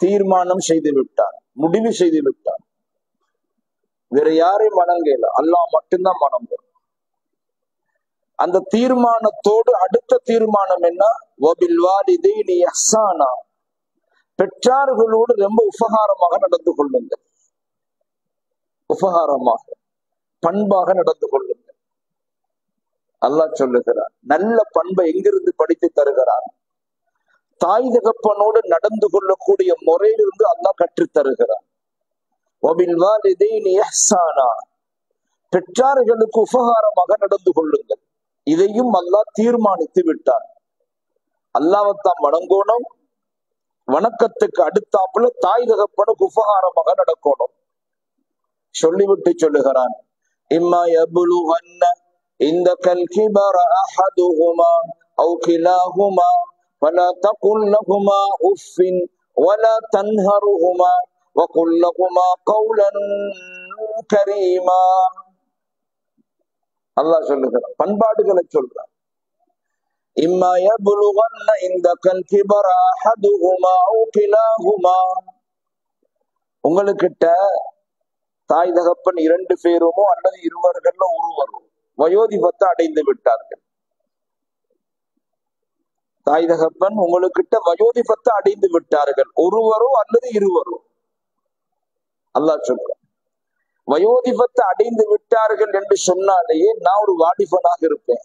தீர்மானம் செய்து விட்டான், முடிவு செய்து விட்டான். வேற யாரையும் வணங்கல, அல்லாஹ் மட்டும்தான் வணங்கும். அந்த தீர்மானத்தோடு அடுத்த தீர்மானம் என்ன? வபில் வாலிதைனி இஹ்சானா, பெற்றார்களோடு ரொம்ப உபகாரமாக நடந்து கொள்ளுங்கள், உபகாரமாக பண்பாக நடந்து கொள்ளுங்கள். அல்லாஹ் சொல்லுகிறான். நல்ல பண்பை எங்கிருந்து படித்து தருகிறான்? தாய் தகப்பனோடு நடந்து கொள்ளக்கூடிய முறையிலிருந்து அல்லாஹ் கற்றுத் தருகிறான். வபில் வாலிதைனி இஹ்சானா, பெற்றார்களுக்கு உபகாரமாக நடந்து கொள்ளுங்கள். இதையும் அல்லாஹ் தீர்மானித்து விட்டான். அல்லாஹ்வைத்தான் வணங்கணும். வணக்கத்துக்கு அடுத்தாப்புல தாய் தகப்பனுக்கு உபகாரமாக நடக்கணும். சொல்லிவிட்டு சொல்லுகிறான், இம்மா யப்லுகன்ன இந்தகல் கிபர அஹதுஹுமா அவ் கிலாஹுமா ஃபலா தகுல் லஹுமா உஃபின் வலா தன்ஹருஹுமா வகுல் லஹுமா கௌலன் கரீமா. அல்லாஹ் சொல்லுகிறான், பண்பாடுகளை சொல்றான். இம்மா யப்லுகன்ன இந்தகல் கிபர அஹதுஹுமா அவ் கிலாஹுமா, உங்களுக்கிட்ட தாய் தகப்பன் இரண்டு பேருமோ அல்லது இருவர்கள்ல ஒருவரும் வயோதிபத்தை அடைந்து விட்டார்கள். தாய் தகப்பன் உங்களுக்கிட்ட வயோதிபத்தை அடைந்து விட்டார்கள், ஒருவரோ அல்லது இருவரும். அல்லாஹ் சொல்ற, வயோதிபத்தை அடைந்து விட்டார்கள் என்று சொன்னாலேயே நான் ஒரு வாலிபனாக இருப்பேன்,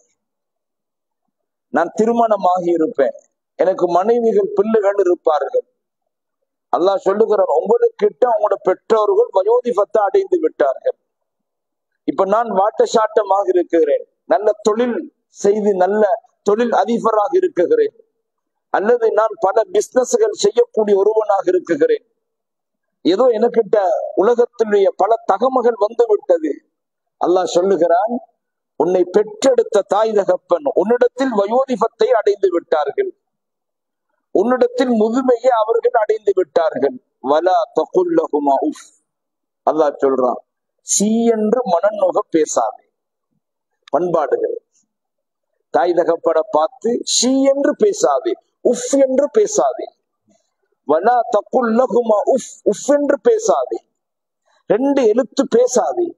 நான் திருமணமாகி இருப்பேன், எனக்கு மனைவிகள் பிள்ளைகள் இருப்பார்கள். அல்லாஹ் சொல்லுகிறான், உங்களுக்கிட்ட உங்களோட பெற்றோர்கள் வயோதிபத்தை அடைந்து விட்டார்கள். இப்ப நான் வாட்டசாட்டமாக இருக்கிறேன், நல்ல தொழில் செய்து நல்ல தொழில் அதிபராக இருக்குகிறேன், அல்லது நான் பல பிசினஸ்கள் செய்யக்கூடிய ஒருவனாக இருக்குகிறேன். ஏதோ எனக்கிட்ட உலகத்தினுடைய பல தகமைகள் வந்து விட்டது. அல்லாஹ் சொல்லுகிறான், உன்னை பெற்றெடுத்த தாய் தகப்பன் உன்னிடத்தில் வயோதிபத்தை அடைந்து விட்டார்கள், உன்னிடத்தில் முதுமையை அவர்கள் அடைந்து விட்டார்கள். வலா தகுல் லஹுமா உஃப், அல்லாஹ் சொல்றான், சீ என்று மனநோக பேசாதே. பண்பாடுகள், தாய் தகப்பட பார்த்து ஷீ என்று பேசாதே, உஃப் என்று பேசாதே. வலா தகுல் லஹுமா உஃப், உஃப் என்று பேசாதே, ரெண்டு எழுத்து பேசாதே,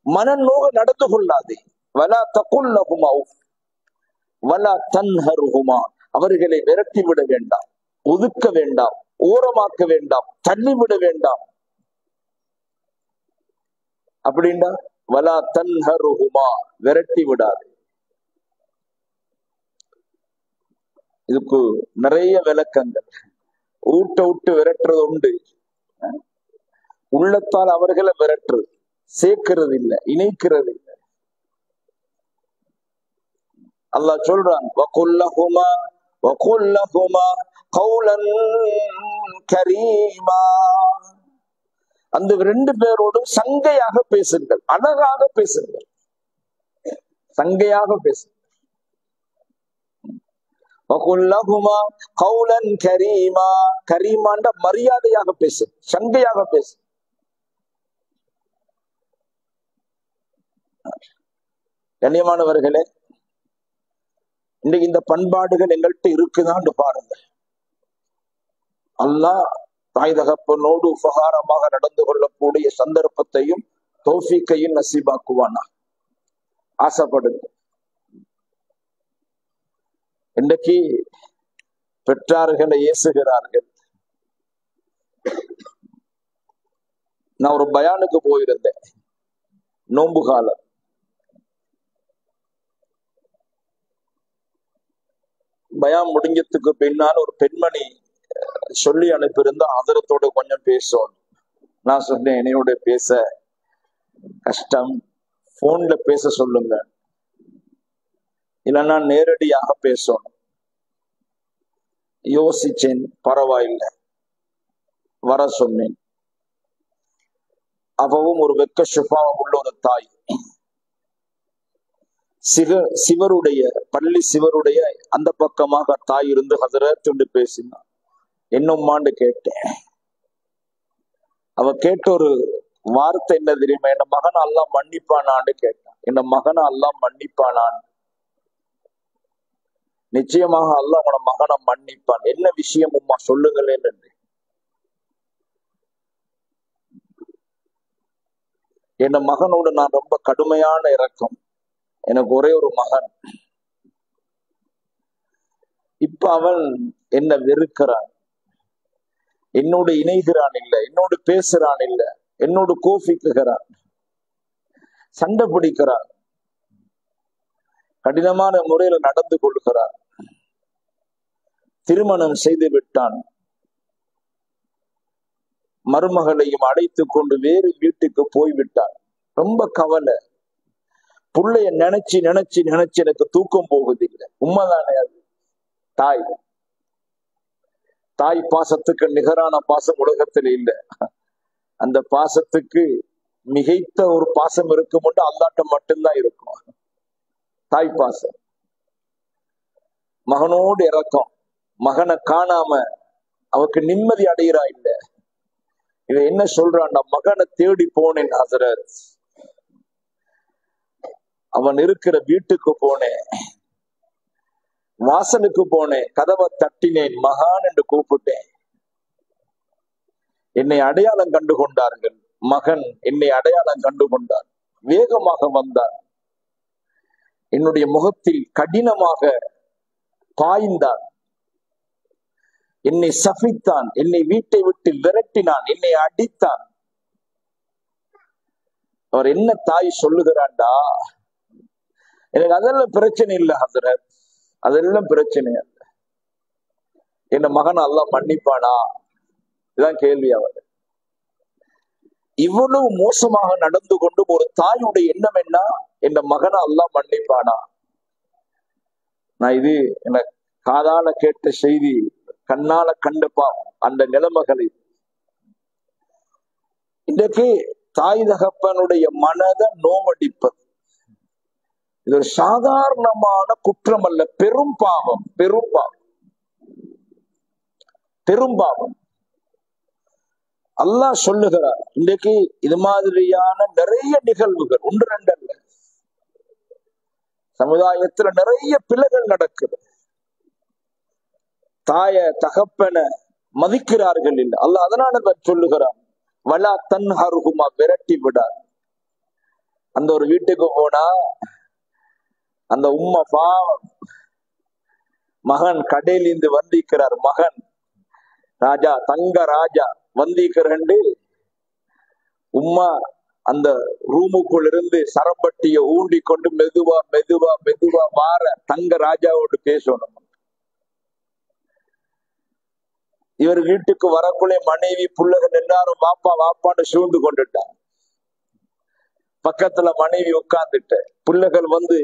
மனநோக நடந்து கொள்ளாதே. வலா தகுல் லஹுமா உஃப் வலா தன்ஹருஹுமா, அவர்களை விரட்டி விட வேண்டாம், ஒதுக்க வேண்டாம், ஓரமாக்க வேண்டாம், தள்ளிவிட வேண்டாம். அப்படின்னா வலா தன்ஹருஹுமா, விரட்டி விடாது. இதுக்கு நிறைய விளக்கங்கள். ஊட்ட விட்டு விரட்டுறது உண்டு, உள்ளத்தால் அவர்களை விரட்டுறது, சேர்க்கிறது இல்லை, இணைக்கிறது இல்லை. அல்லாஹ் சொல்றான், வகுல்லஹுமா வகுல்லஹுமா கௌலன் கரீமா, அந்த ரெண்டு பேரோடும் சங்கையாக பேசுங்கள், அழகாக பேசுங்கள், சங்கையாக பேசுங்கள். வகுல்லஹுமா கௌலன் கரீமா, கரீமாண்ட மரியாதையாக பேசு, சங்கையாக பேசு. கண்ணியமானவர்களே, இன்னைக்கு இந்த பண்பாடுகள் எங்கள்கிட்ட இருக்குதான்னு பாருங்க. அல்லாஹ் தாய் தகப்பனோடு உபகாரமாக நடந்து கொள்ளக்கூடிய சந்தர்ப்பத்தையும் தௌஃபீக்கையும் நசீபாக்குவானா. ஆசைப்படுங்க. இன்றைக்கு பெற்றார்களை ஏசுகிறார்கள். நான் ஒரு பயானுக்கு போயிருந்தேன், நோன்பு காலம். பயான் முடிஞ்சதுக்கு பின்னால் ஒரு பெண்மணி சொல்லி அனுப்பியிருந்தா ஆதரத்தோட கொஞ்சம் பேசணும். நான் சொன்னேன், என்னையோட பேச கஷ்டம், போன்ல பேச சொல்லுங்க, இல்லைன்னா நேரடியாக பேசணும். யோசிச்சேன், பரவாயில்லை, வர சொன்னேன். அவவும் ஒரு வெக்க சுபாவம் உள்ள ஒரு தாய், சிவருடைய பள்ளி சிவருடைய அந்த பக்கமாக தாய் இருந்து ஹதரத் பேசினான். என்னம்மான்னு கேட்டேன். அவ கேட்ட ஒரு வார்த்தை என்ன தெரியுமா? என்ன மகனை எல்லாம் மன்னிப்பானான்னு கேட்டான். என்ன மகனை எல்லாம் மன்னிப்பானான். நிச்சயமாக அல்லாஹ் உன மகனை மன்னிப்பான். என்ன விஷயம் உம்மா சொல்லுங்களேன் என்று. என் மகனோடு நான் ரொம்ப கடுமையான இரக்கம். எனக்கு ஒரே ஒரு மகன். இப்ப அவன் என்ன வெறுக்கிறான், என்னோடு இணைகிறான் இல்ல, என்னோடு பேசுறான் இல்ல, என்னோடு கோபிக்குகிறான், சண்டை பிடிக்கிறான், கடினமான முறையில நடந்து கொள்கிறான். திருமணம் செய்து விட்டான். மருமகளையும் அழைத்து கொண்டு வேறு வீட்டுக்கு போய்விட்டான். ரொம்ப கவலை. புள்ளைய நினைச்சு நினைச்சு நினைச்சு எனக்கு தூக்கம் போகுதில்லை. உண்மைதானே அது? தாய் தாய் பாசத்துக்கு நிகரான பாசம் உலகத்தில் இல்லை. அந்த பாசத்துக்கு மிகைத்த ஒரு பாசம் இருக்கும் மட்டும் அல்லாட்டம் மட்டும்தான் இருக்கும். தாய் பாசம். மகனோடு இறக்கம். மகனை காணாம அவருக்கு நிம்மதி அடைகிறா இல்ல. இவன் என்ன சொல்றான், மகனை தேடி போனேன் ஹசரத், அவன் இருக்கிற வீட்டுக்கு போனேன், வாசலுக்கு போனேன், கதவை தட்டினேன், மகான் என்று கூப்பிட்டேன். என்னை அடையாளம் கண்டு கொண்டார்கள். மகன் என்னை அடையாளம் கண்டு கொண்டார். வேகமாக வந்தார். என்னுடைய முகத்தில் கடினமாக பாய்ந்தான். என்னை சபித்தான். என்னை வீட்டை விட்டு விரட்டினான். என்னை அடித்தான். அவர் என்ன தாய் சொல்லுகிறான்டா, எனக்கு அதெல்லாம் பிரச்சனை இல்லை ஹசரத், அதெல்லாம் பிரச்சனை அல்ல. என்ன மகன் அல்லாஹ் மன்னிப்பானா? இதுதான் கேள்வி. அவர் இவ்வளவு மோசமாக நடந்து கொண்டும் ஒரு தாயுடைய எண்ணம் என்ன, என் மகனை அல்லாஹ் மன்னிப்பானா? நான் இது என்ன காதால கேட்ட செய்தி, கண்ணால கண்டப்பா அந்த நிலைமைகளை. இன்றைக்கு தாய் தகப்பனுடைய மனதை நோவடிப்பது இது ஒரு சாதாரணமான குற்றம் அல்ல, பெரும் பாவம். பெரும் பாவம். பெரும் பாவம். அல்லாஹ் சொல்லுகிறார். இன்றைக்கு இது மாதிரியான நிறைய நிகழ்வுகள், ஒன்று ரெண்டு அல்ல, சமுதாயத்துல நிறைய பிழைகள் நடக்குது. தாய தகப்பன மதிக்கிறார்கள் இல்லை. அல்லாஹ் அதனால சொல்லுகிறான், வலா தன்ஹருஹுமா, விரட்டி விடார். அந்த ஒரு வீட்டுக்கு போனா அந்த உம்மா பாவம், மகன் கடையிலிருந்து வந்திக்கிறார். மகன் ராஜா, தங்க ராஜா வந்திக்கிறண்டு, உம்மா அந்த ரூமுக்குள் இருந்து சரம்பட்டிய ஊண்டி கொண்டு மெதுவா மெதுவா மெதுவா வார தங்க ராஜாவோடு பேசணும். இவர் வீட்டுக்கு வரக்குள்ளே மனைவி புள்ளகள் எல்லாரும் வாப்பா வாப்பான்னு சூழ்ந்து கொண்டுட்டார். பக்கத்துல மனைவி உட்கார்ந்துட்ட, புள்ளகள் வந்து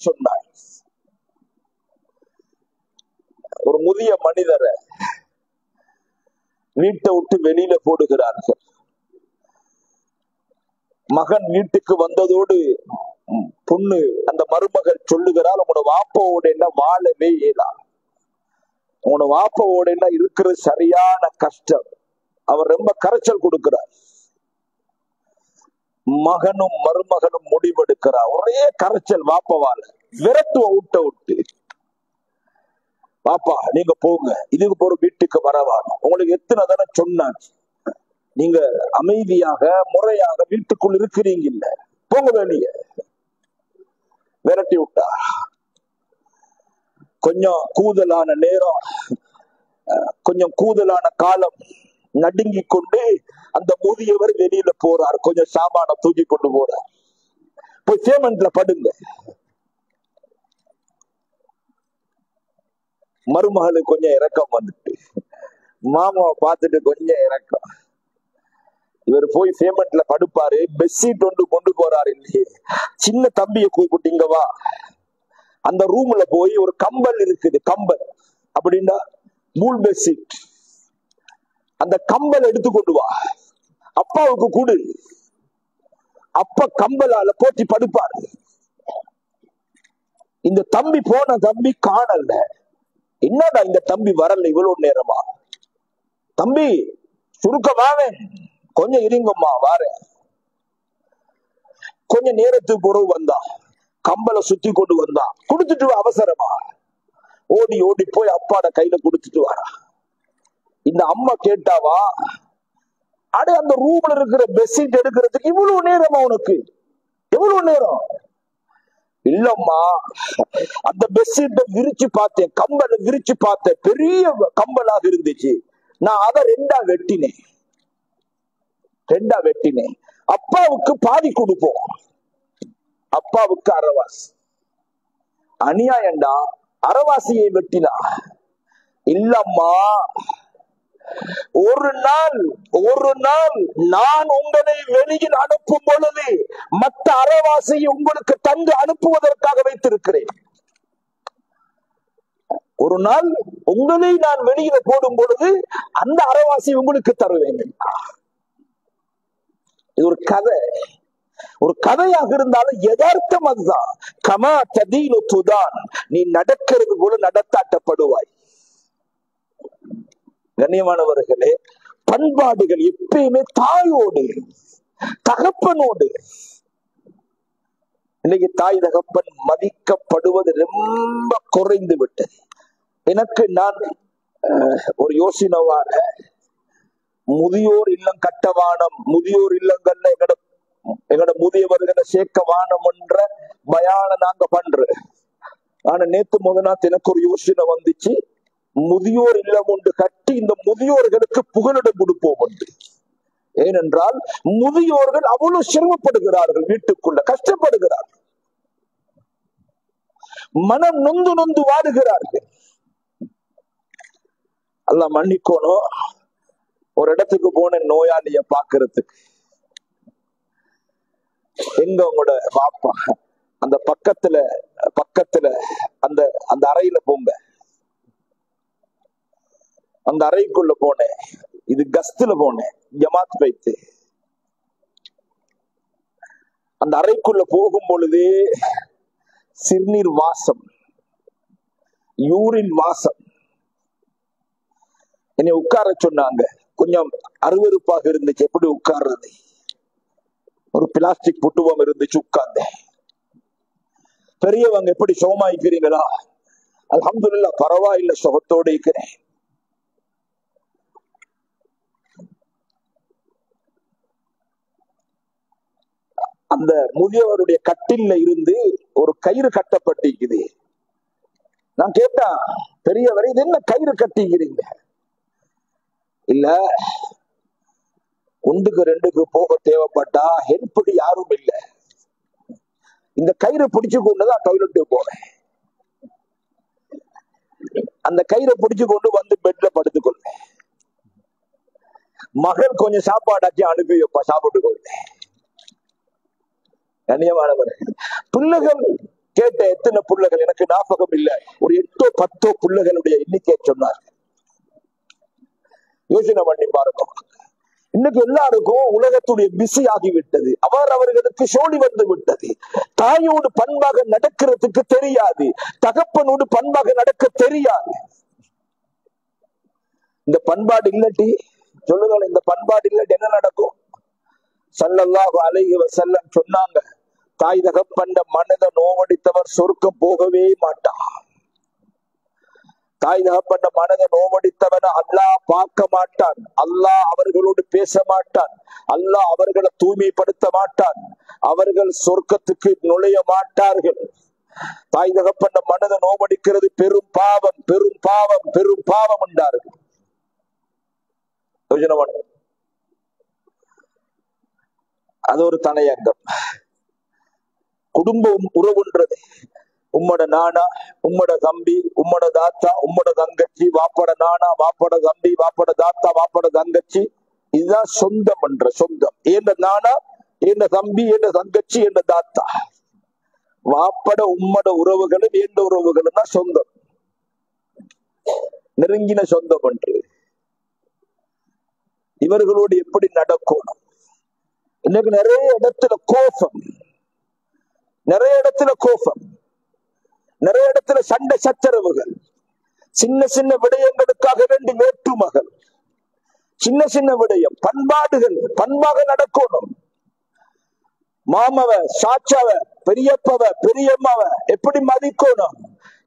சொன்னார். ஒரு முதிய மனிதரை வீட்டை விட்டு வெளியில போடுகிறார்கள். மகன் வீட்டுக்கு வந்ததோடு பொண்ணு அந்த மருமகள் சொல்லுகிறாள், உங்களோட வாப்போட என்ன வாழவே இயலாது, உங்களோட வாப்போட என்ன இருக்கிறது சரியான கஷ்டம். அவர் ரொம்ப கரைச்சல் கொடுக்கிறார். மகனும் மருமகனும் முடிவெடுக்கிறார். ஒரே கரைச்சல் வாப்பவால விரட்டுவ விட்ட விட்டு, பாப்பா நீங்க போங்க, இதுக்கு போற வீட்டுக்கு வரவாங்க, உங்களுக்கு எத்தனை தடவை சொன்னாச்சு, நீங்க அமைதியாக முறையாக வீட்டுக்குள் இருக்கிறீங்க இல்ல, போங்க வெளியே. விரட்டி விட்டா. கொஞ்சம் கூதலான நேரம், கொஞ்சம் கூதலான காலம் நடுங்கி கொண்டு அந்த முதியவர் வெளியில போறார். கொஞ்சம் சாமான தூக்கி கொண்டு போறார். போய் பேமெண்ட்ல படுங்க. மருமகளுக்கு கொஞ்சம் இறக்கம் வந்துட்டு, மாமாவை பார்த்துட்டு கொஞ்சம் இறக்கம். இவர் போய் பேமெண்ட்ல படுப்பாரு. பெட்ஷீட் ஒன்று கொண்டு போறாரு இல்லையே, சின்ன தம்பியை கூப்பிட்டீங்க வா. அந்த ரூம்ல போய் ஒரு கம்பல் இருக்குது, கம்பல் அப்படின்னா மூல் பெட்ஷீட், அந்த கம்பல் எடுத்து கொண்டு வா, அப்பாவுக்கு கூடு. அப்பா கம்பலால போட்டி படுப்பாரு. இந்த தம்பி போன தம்பி காணல. என்னடா இந்த தம்பி வரல இவ்வளவு நேரமா? தம்பி சுருக்கமாவே கொஞ்சம் இருங்கம்மா வாரேன். கொஞ்ச நேரத்துக்கு பிறகு வந்தா, கம்பலை சுத்தி கொண்டு வந்தா, கொடுத்துட்டு அவசரமா ஓடி ஓடி போய் அப்பாட கையில கொடுத்துட்டு வாரா. இந்த அம்மா கேட்டாவா, அடே அந்த ரூம்ல இருக்கிற பெட்ஷீட் எடுக்கிறதுக்கு இவ்வளவு நேரமா உனக்கு? எவ்வளவு நேரம்? இல்லம்மா, அந்த பெட்ஷீட்டை விரிச்சு பார்த்தேன், கம்பலை விரிச்சு பார்த்தேன், பெரிய கம்பலாக இருந்துச்சு, நான் அதை ரெண்டா வெட்டினேன். அப்பாவுக்கு பாதி கொடுப்போம், அப்பாவுக்கு அரைவாசி. அநியாயண்டா, அரைவாசியை வெட்டினா. இல்லம்மா, ஒரு நாள் நான் உங்களை வெளியில் அனுப்பும் பொழுது மற்ற அரைவாசியை உங்களுக்கு தந்து அனுப்புவதற்காக வைத்திருக்கிறேன். ஒரு நாள் உங்களை நான் வெளியில போடும் பொழுது அந்த அரைவாசி உங்களுக்கு தருவேன். இது ஒரு கதை, ஒரு கதையாக இருந்தாலும் யதார்த்தம் அதுதான். கமா ததீனு துதான், நீ நடக்கிறது போல நடத்தாட்டப்படுவாய். கண்ணியமானவர்களே, பண்பாடுகள் எப்பயுமே தாயோடு தகப்பனோடு. இன்னைக்கு தாய் தகப்பன் மதிக்கப்படுவது ரொம்ப குறைந்து விட்டது. எனக்கு நான் ஒரு யோசனைவான, முதியோர் இல்லம் கட்டவானம், முதியோர் இல்லங்கள்ல எங்கட முதியவர்களை சேர்க்க வானம் என்ற பயான நாங்க பண்றோம். ஆனா நேத்து முதநாத் எனக்கு ஒரு யோசனை வந்துச்சு, முதியோர் இல்லம் ஒன்று கட்டி இந்த முதியோர்களுக்கு புகலிடம் கொடுப்போம் என்று. ஏனென்றால் முதியோர்கள் அவ்வளவு சிரமப்படுகிறார்கள், வீட்டுக்குள்ள கஷ்டப்படுகிறார்கள், மனம் நொந்து நொந்து வாடுகிறார்கள். அல்லாஹ் மன்னிக்கணும். ஒரு இடத்துக்கு போன நோயாளிய பாக்குறதுக்கு, எங்க உங்களோட பாப்பா அந்த பக்கத்துல அந்த அந்த அறையில போங்க. அந்த அறைக்குள்ள போனேன், இது கஸ்துல போனேன், ஜமாத் வைத்து. அந்த அறைக்குள்ள போகும் பொழுது சிறுநீர் வாசம், யூரின் வாசம். என்னை உட்கார சொன்னாங்க. கொஞ்சம் அருவருப்பாக இருந்துச்சு, எப்படி உட்கார்றது. ஒரு பிளாஸ்டிக் புட்டுவம் இருந்துச்சு, உட்கார்ந்தேன். பெரியவங்க எப்படி சுகமாயிக்கிறீங்களா? அல்ஹம்துலில்லாஹ் பரவாயில்லை, சுகத்தோடு இருக்கிறேன். அந்த முதியவருடைய கட்டில்ல இருந்து ஒரு கயிறு கட்டப்பட்டிருக்குது. நான் கேட்டா, பெரியவரை இது என்ன கயிறு கட்டிக்கிறீங்க? இல்ல, ஒன்றுக்கு ரெண்டுக்கு போக தேவைப்பட்டா ஹெல்ப்புக்கு யாரும் இல்ல, இந்த கயிறை பிடிச்சு கொண்டுதான் டாய்லெட்டுக்கு போறேன். அந்த கயிறை பிடிச்சு கொண்டு வந்து பெட்ல படுத்துக்கொள்வேன். மகள் கொஞ்சம் சாப்பாடாக்கி அனுப்பி வைப்பா, சாப்பிட்டு கொள்வேன். கண்ணியமானவர், பிள்ளைகள் கேட்ட எத்தனை புள்ளைகள் எனக்கு ஞாபகம் இல்ல, ஒரு 8 10 புள்ளைகளுடைய எண்ணிக்கை சொன்னார். யோசனை பண்ணி பாருங்க. இன்னைக்கு எல்லாருக்கும் உலகத்துடைய பிஸி ஆகிவிட்டது. அவர்களுக்கு சோழி வந்து விட்டது. தாயோடு பண்பாக நடக்கிறதுக்கு தெரியாது, தகப்பனோடு பண்பாக நடக்க தெரியாது. இந்த பண்பாடு இல்லட்டி சொல்லுங்க, இந்த பண்பாடு இல்லட்டி என்ன நடக்கும்? ஸல்லல்லாஹு அலைஹி வஸல்லம் சொன்னாங்க, தாய் தகப்பன் மனதை நோவடித்தவர் சொர்க்கம் போகவே மாட்டான். தாய் தகப்பன் மனதை நோவடித்தவன அல்லாஹ் பார்க்க மாட்டான், அல்லாஹ் அவர்களோடு பேச மாட்டான், அல்லாஹ் அவர்களை தூய்மைப்படுத்த மாட்டான், அவர்கள் சொர்க்கத்துக்கு நுழைய மாட்டார்கள். தாய் தகப்பன் மனதை நோவடிக்கிறது பெரும் பாவம், பெரும் பாவம், பெரும் பாவம் என்றார்கள். அது ஒரு தலையங்கம். குடும்ப உறவுன்றது உம்மோட நானா, உம்மோட தம்பி, உம்மோட தாத்தா, உம்மோட தங்கச்சி, வாப்பட நானா, வாப்பட தம்பி, வாப்பட தாத்தா, வாப்பட தங்கச்சி, இதுதான் சொந்தம் என்ற சொந்தம். ஏண்ட நானா, ஏண்ட தம்பி, ஏண்ட தங்கச்சி, ஏண்ட தாத்தா, வாப்பட உம்மோட உறவுகளும் ஏண்ட உறவுகளும் தான் சொந்தம், நெருங்கின சொந்தம் என்று. இவர்களோடு எப்படி நடக்கணும்? இன்னைக்கு நிறைய இடத்துல கோபம், நிறைய இடத்துல கோபம், நிறைய இடத்துல சண்டை சச்சரவுகள், சின்ன சின்ன விடயங்களுக்காக வேண்டி வேற்றுமகள், சின்ன சின்ன விடயம். பண்பாடுகள் பண்பாக நடக்கணும். மாமவ, சாச்சாவ, பெரியப்பவ, பெரியம்மாவ எப்படி மதிக்கணும்?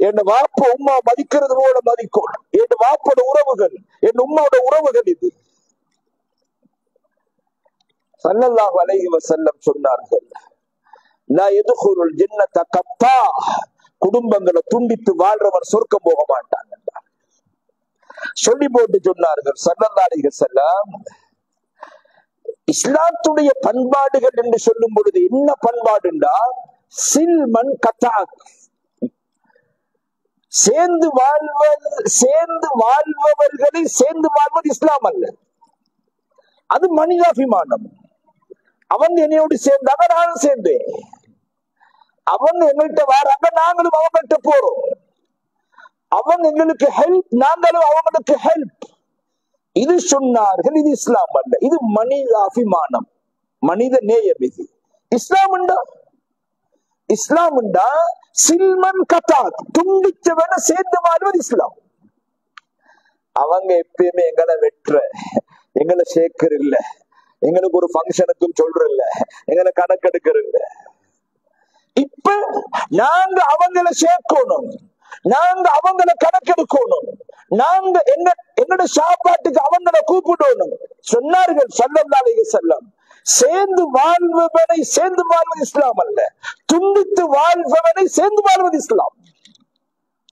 என் வாப்ப உம்மா மதிக்கிறது போல மதிக்கணும். என் வாப்போட உறவுகள், என் உம்மாவோட உறவுகள் இது. ஸல்லல்லாஹு அலைஹி வஸல்லம் சொன்னார்கள், லா யதுகுலுல் ஜன்னத கத்தா, குடும்பங்களை துண்டித்து வாழ்றவர் சொர்க்கம் போக மாட்டாங்க. சொல்லி போட்டு சொன்னார்கள் ஸல்லல்லாஹு அலைஹி வஸல்லம், இஸ்லாத்துடைய பண்பாடுகள் என்று சொல்லும் பொழுது என்ன பண்பாடுண்டா, சில்மன் கத்தாக், சேர்ந்து வாழ்பவர்களை சேர்ந்து வாழ்வது இஸ்லாம் அல்ல, அது மனிதாபிமானம். அவங்க என்னையோடு சேர்ந்தாங்க, நானும் சேர்ந்தேன். அவங்க எங்கள்கிட்ட வராங்க, நாங்களும் அவங்கள்ட்ட போறோம். அவங்க எங்களுக்கு ஹெல்ப், நாங்களும் அவங்களுக்கு ஹெல்ப். இது சொன்னார்கள். இது இஸ்லாம் அல்ல, இது மனிதாபிமானம், மனித நேயம். இது இஸ்லாம் உண்டா? இஸ்லாம் உண்டா? சில்மன் கதா, துண்டிச்சவன சேர்ந்து வாழ்வது இஸ்லாம். அவங்க எப்பயுமே எங்களை வெற்ற, எங்களை சேர்க்கிற இல்ல, எங்களுக்கு ஒரு பங்கனுக்கும் சொல்ற இல்ல, எங்களை கணக்கெடுக்கிற இல்ல. இப்ப நாங்க அவங்களை சேர்க்கணும், நாங்க அவங்களை கணக்கெடுக்கணும், நாங்க எங்கட சாப்பாட்டுக்கு அவங்களை கூப்பிடணும். சொன்னார்கள் ஸல்லல்லாஹு அலைஹி வஸல்லம், சேர்ந்து வாழ்பவனை சேர்ந்து வாழ்வது இஸ்லாம் அல்ல, துண்டித்து வாழ்பவனை சேர்ந்து வாழ்வது இஸ்லாம்.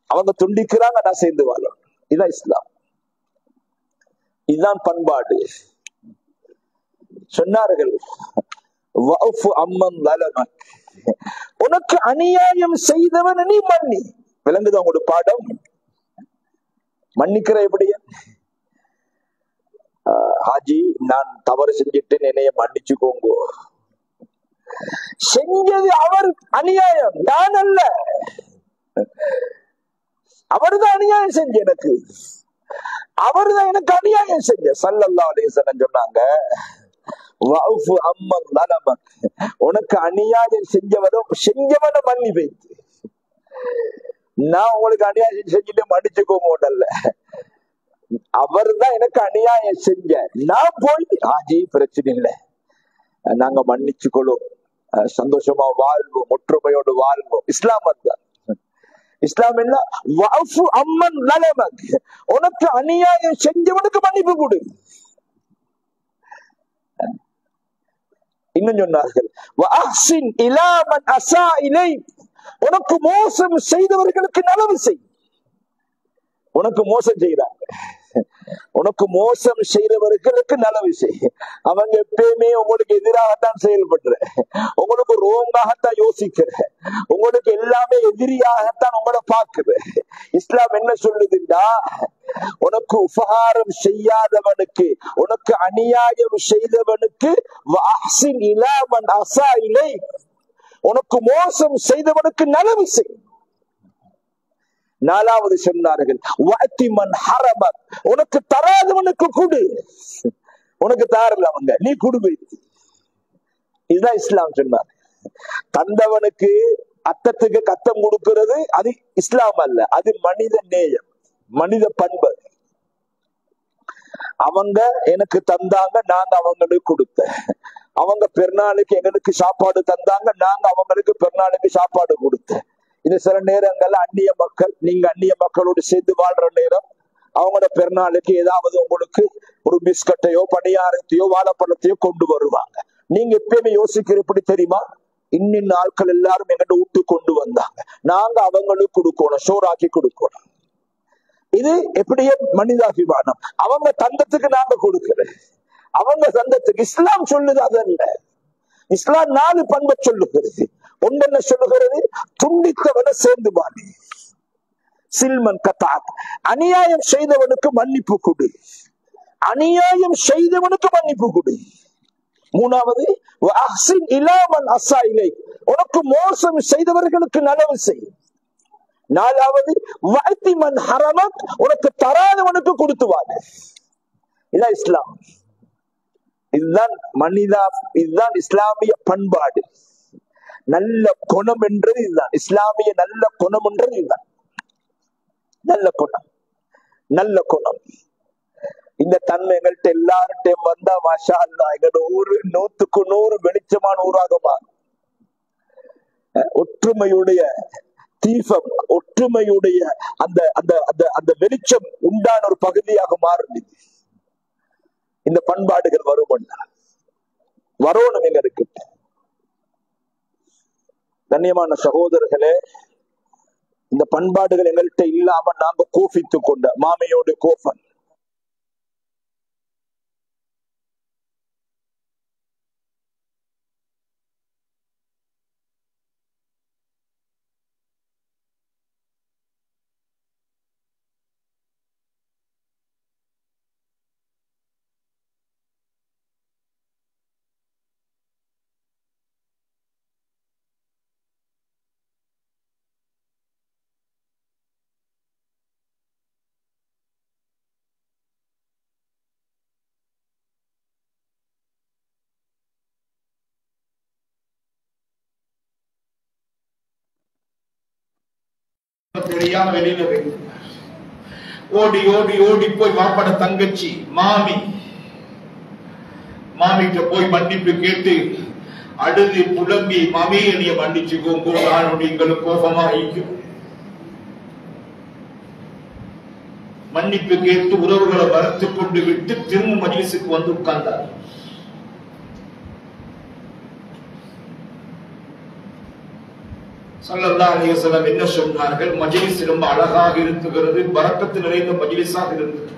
அவங்க துண்டிக்கிறாங்க, நான் சேர்ந்து வாழணும், இதுதான் இஸ்லாம், இதுதான் பண்பாடு. சொன்னார்கள், உனக்கு அநியாயம் செய்தவன் நீ மன்னி. விளங்குது அவங்களோட பாடம்? மன்னிக்கிற எப்படியா? ஹாஜி, நான் தவறு செஞ்சிட்டேன், என்னைய மன்னிச்சுக்கோங்க. செஞ்சது அவர் அநியாயம், நான் அல்ல. அவர்தான் அநியாயம் செஞ்ச, எனக்கு அவர்தான் எனக்கு அநியாயம் செஞ்ச. ஸல்லல்லாஹு அலைஹி வஸல்லம் சொன்னாங்க, உனக்கு அநியாயம் செஞ்சவன மன்னி வைத்து, நான் உங்களுக்கு அநியாயம் செஞ்சுட்டு மன்னிச்சுக்கோங்கல்ல, அவர் தான் எனக்கு அநியாயம் செஞ்ச, நான் போய் ஆஜி பிரச்சனை இல்லை, நாங்க மன்னிச்சுக்கொள்ளும், சந்தோஷமா வாழ்வோம், ஒற்றுமையோடு வாழ்வோம். இஸ்லாம் தான். இஸ்லாம் என்ன? உனக்கு அநியாயம் செஞ்சவனுக்கு மன்னிப்பு கொடு. இன்னும் சொன்னார்கள், உனக்கு மோசம் செய்தவர்களுக்கு நலவு செய். உனக்கு மோசம் செய்யறாங்க, உனக்கு மோசம் செய்யறவர்களுக்கு நலவு செய். அவங்க எப்பயுமே உங்களுக்கு எதிராகத்தான் செயல்படுற, உங்களுக்கு ரோங்காகத்தான் யோசிக்கிற, உங்களுக்கு எல்லாமே எதிரியாகத்தான் உங்களை பாக்குற. இஸ்லாம் என்ன சொல்லுதுண்டா, உனக்கு உபகாரம் செய்யாதவனுக்கு, உனக்கு அநியாயம் செய்தவனுக்கு உனக்கு மோசம் செய்தவனுக்கு நலவு செய். நாலாவது சொன்னார்கள், உனக்கு தராதவனுக்கு கொடு. உனக்கு தாரல அவங்க, நீ குடுமை. இதுதான் இஸ்லாம் சொன்னார். தந்தவனுக்கு அத்தத்துக்கு கத்தம் கொடுக்கிறது அது இஸ்லாம் அல்ல, அது மனித நேயம், மனித பண்பு. அவங்க எனக்கு தந்தாங்க, நாங்க அவங்களுக்கு கொடுத்த. அவங்க பெருநாளுக்கு எங்களுக்கு சாப்பாடு தந்தாங்க, நாங்க அவங்களுக்கு பெருநாளுக்கு சாப்பாடு கொடுத்த. இது சில நேரங்கள்ல அந்நிய மக்கள், நீங்க அந்நிய மக்களோடு சேர்ந்து வாழ்ற நேரம் அவங்களோட பெருநாளுக்கு ஏதாவது உங்களுக்கு ஒரு பிஸ்கட்டையோ பணியாரத்தையோ வாழைப்பழத்தையோ கொண்டு வருவாங்க. நீங்க எப்பயுமே யோசிக்கிற எப்படி தெரியுமா? இன்னின் ஆட்கள் எல்லாரும் எங்கிட்ட விட்டு கொண்டு வந்தாங்க, நாங்க அவங்களுக்கு கொடுக்கணும், சோறாக்கி கொடுக்கணும். இது எப்படியே மனிதாபிமானம். அவங்க தந்தத்துக்கு நாங்க கொடுக்கிறேன், அவங்க தந்தத்துக்கு. இஸ்லாம் சொல்லுது அதல்ல. இஸ்லாம் 4 பண்பை சொல்லுகிறது. ஒன்னு சொல்லுகிறது, துண்டித்தவனை சேர்ந்து வாடி. சில்மன் கத்தாக், அநியாயம் செய்தவனுக்கு மன்னிப்பு கொடு. அநியாயம் செய்தவனுக்கு மன்னிப்பு கொடு. மூணாவது, உனக்கு மோசம் செய்தவர்களுக்கு நலவு செய். நாலாவது, உனக்கு தராதவனுக்கு கொடுத்துவாங்க. இதான் இஸ்லாம். இதுதான் மனிதா, இதுதான் இஸ்லாமிய பண்பாடு. நல்ல குணம் என்றது இதுதான். இஸ்லாமிய நல்ல குணம் என்றது இதுதான். நல்ல குணம், நல்ல குணம். இந்த தன்மை எங்கள்கிட்ட எல்லார்ட்டையும் வந்தா மாஷா அல்லாஹ், எங்களோட ஊரு 100க்கு 100 வெளிச்சமான ஊராக மாறும். ஒற்றுமையுடைய தீபம், ஒற்றுமையுடைய அந்த அந்த அந்த அந்த வெளிச்சம் உண்டான ஒரு பகுதியாக மாறும். இந்த பண்பாடுகள் வரும், வரணும் எங்களுக்கு. கண்ணியமான சகோதரர்களே, இந்த பண்பாடுகள் எங்கள்கிட்ட இல்லாம நாங்க கோபித்து கொண்ட மாமையோடு கோபம். தெரியாம வெளியில போய் ஓடி ஓடி ஓடி போய் மாப்பட தங்கச்சி மாமிட்ட போய் மன்னிப்பு கேட்டு அழுது புலம்பி, மாமி என்னைய மன்னிச்சுக்கோங்க, எங்களுக்கு கோபமா இருக்கும். மன்னிப்பு கேட்டு உறவுகளை வளர்த்து கொண்டு விட்டு திரும்ப மஜ்லிஸுக்கு வந்து உட்கார்ந்தார். ஸல்லல்லாஹு அலைஹி வஸல்லம் என்ன சொன்னார்கள்? மஜ்லிஸ் ரொம்ப அழகாக இருக்கிறது, பரக்கத்து நிறைந்த மஜ்லிஸாக இருந்தது.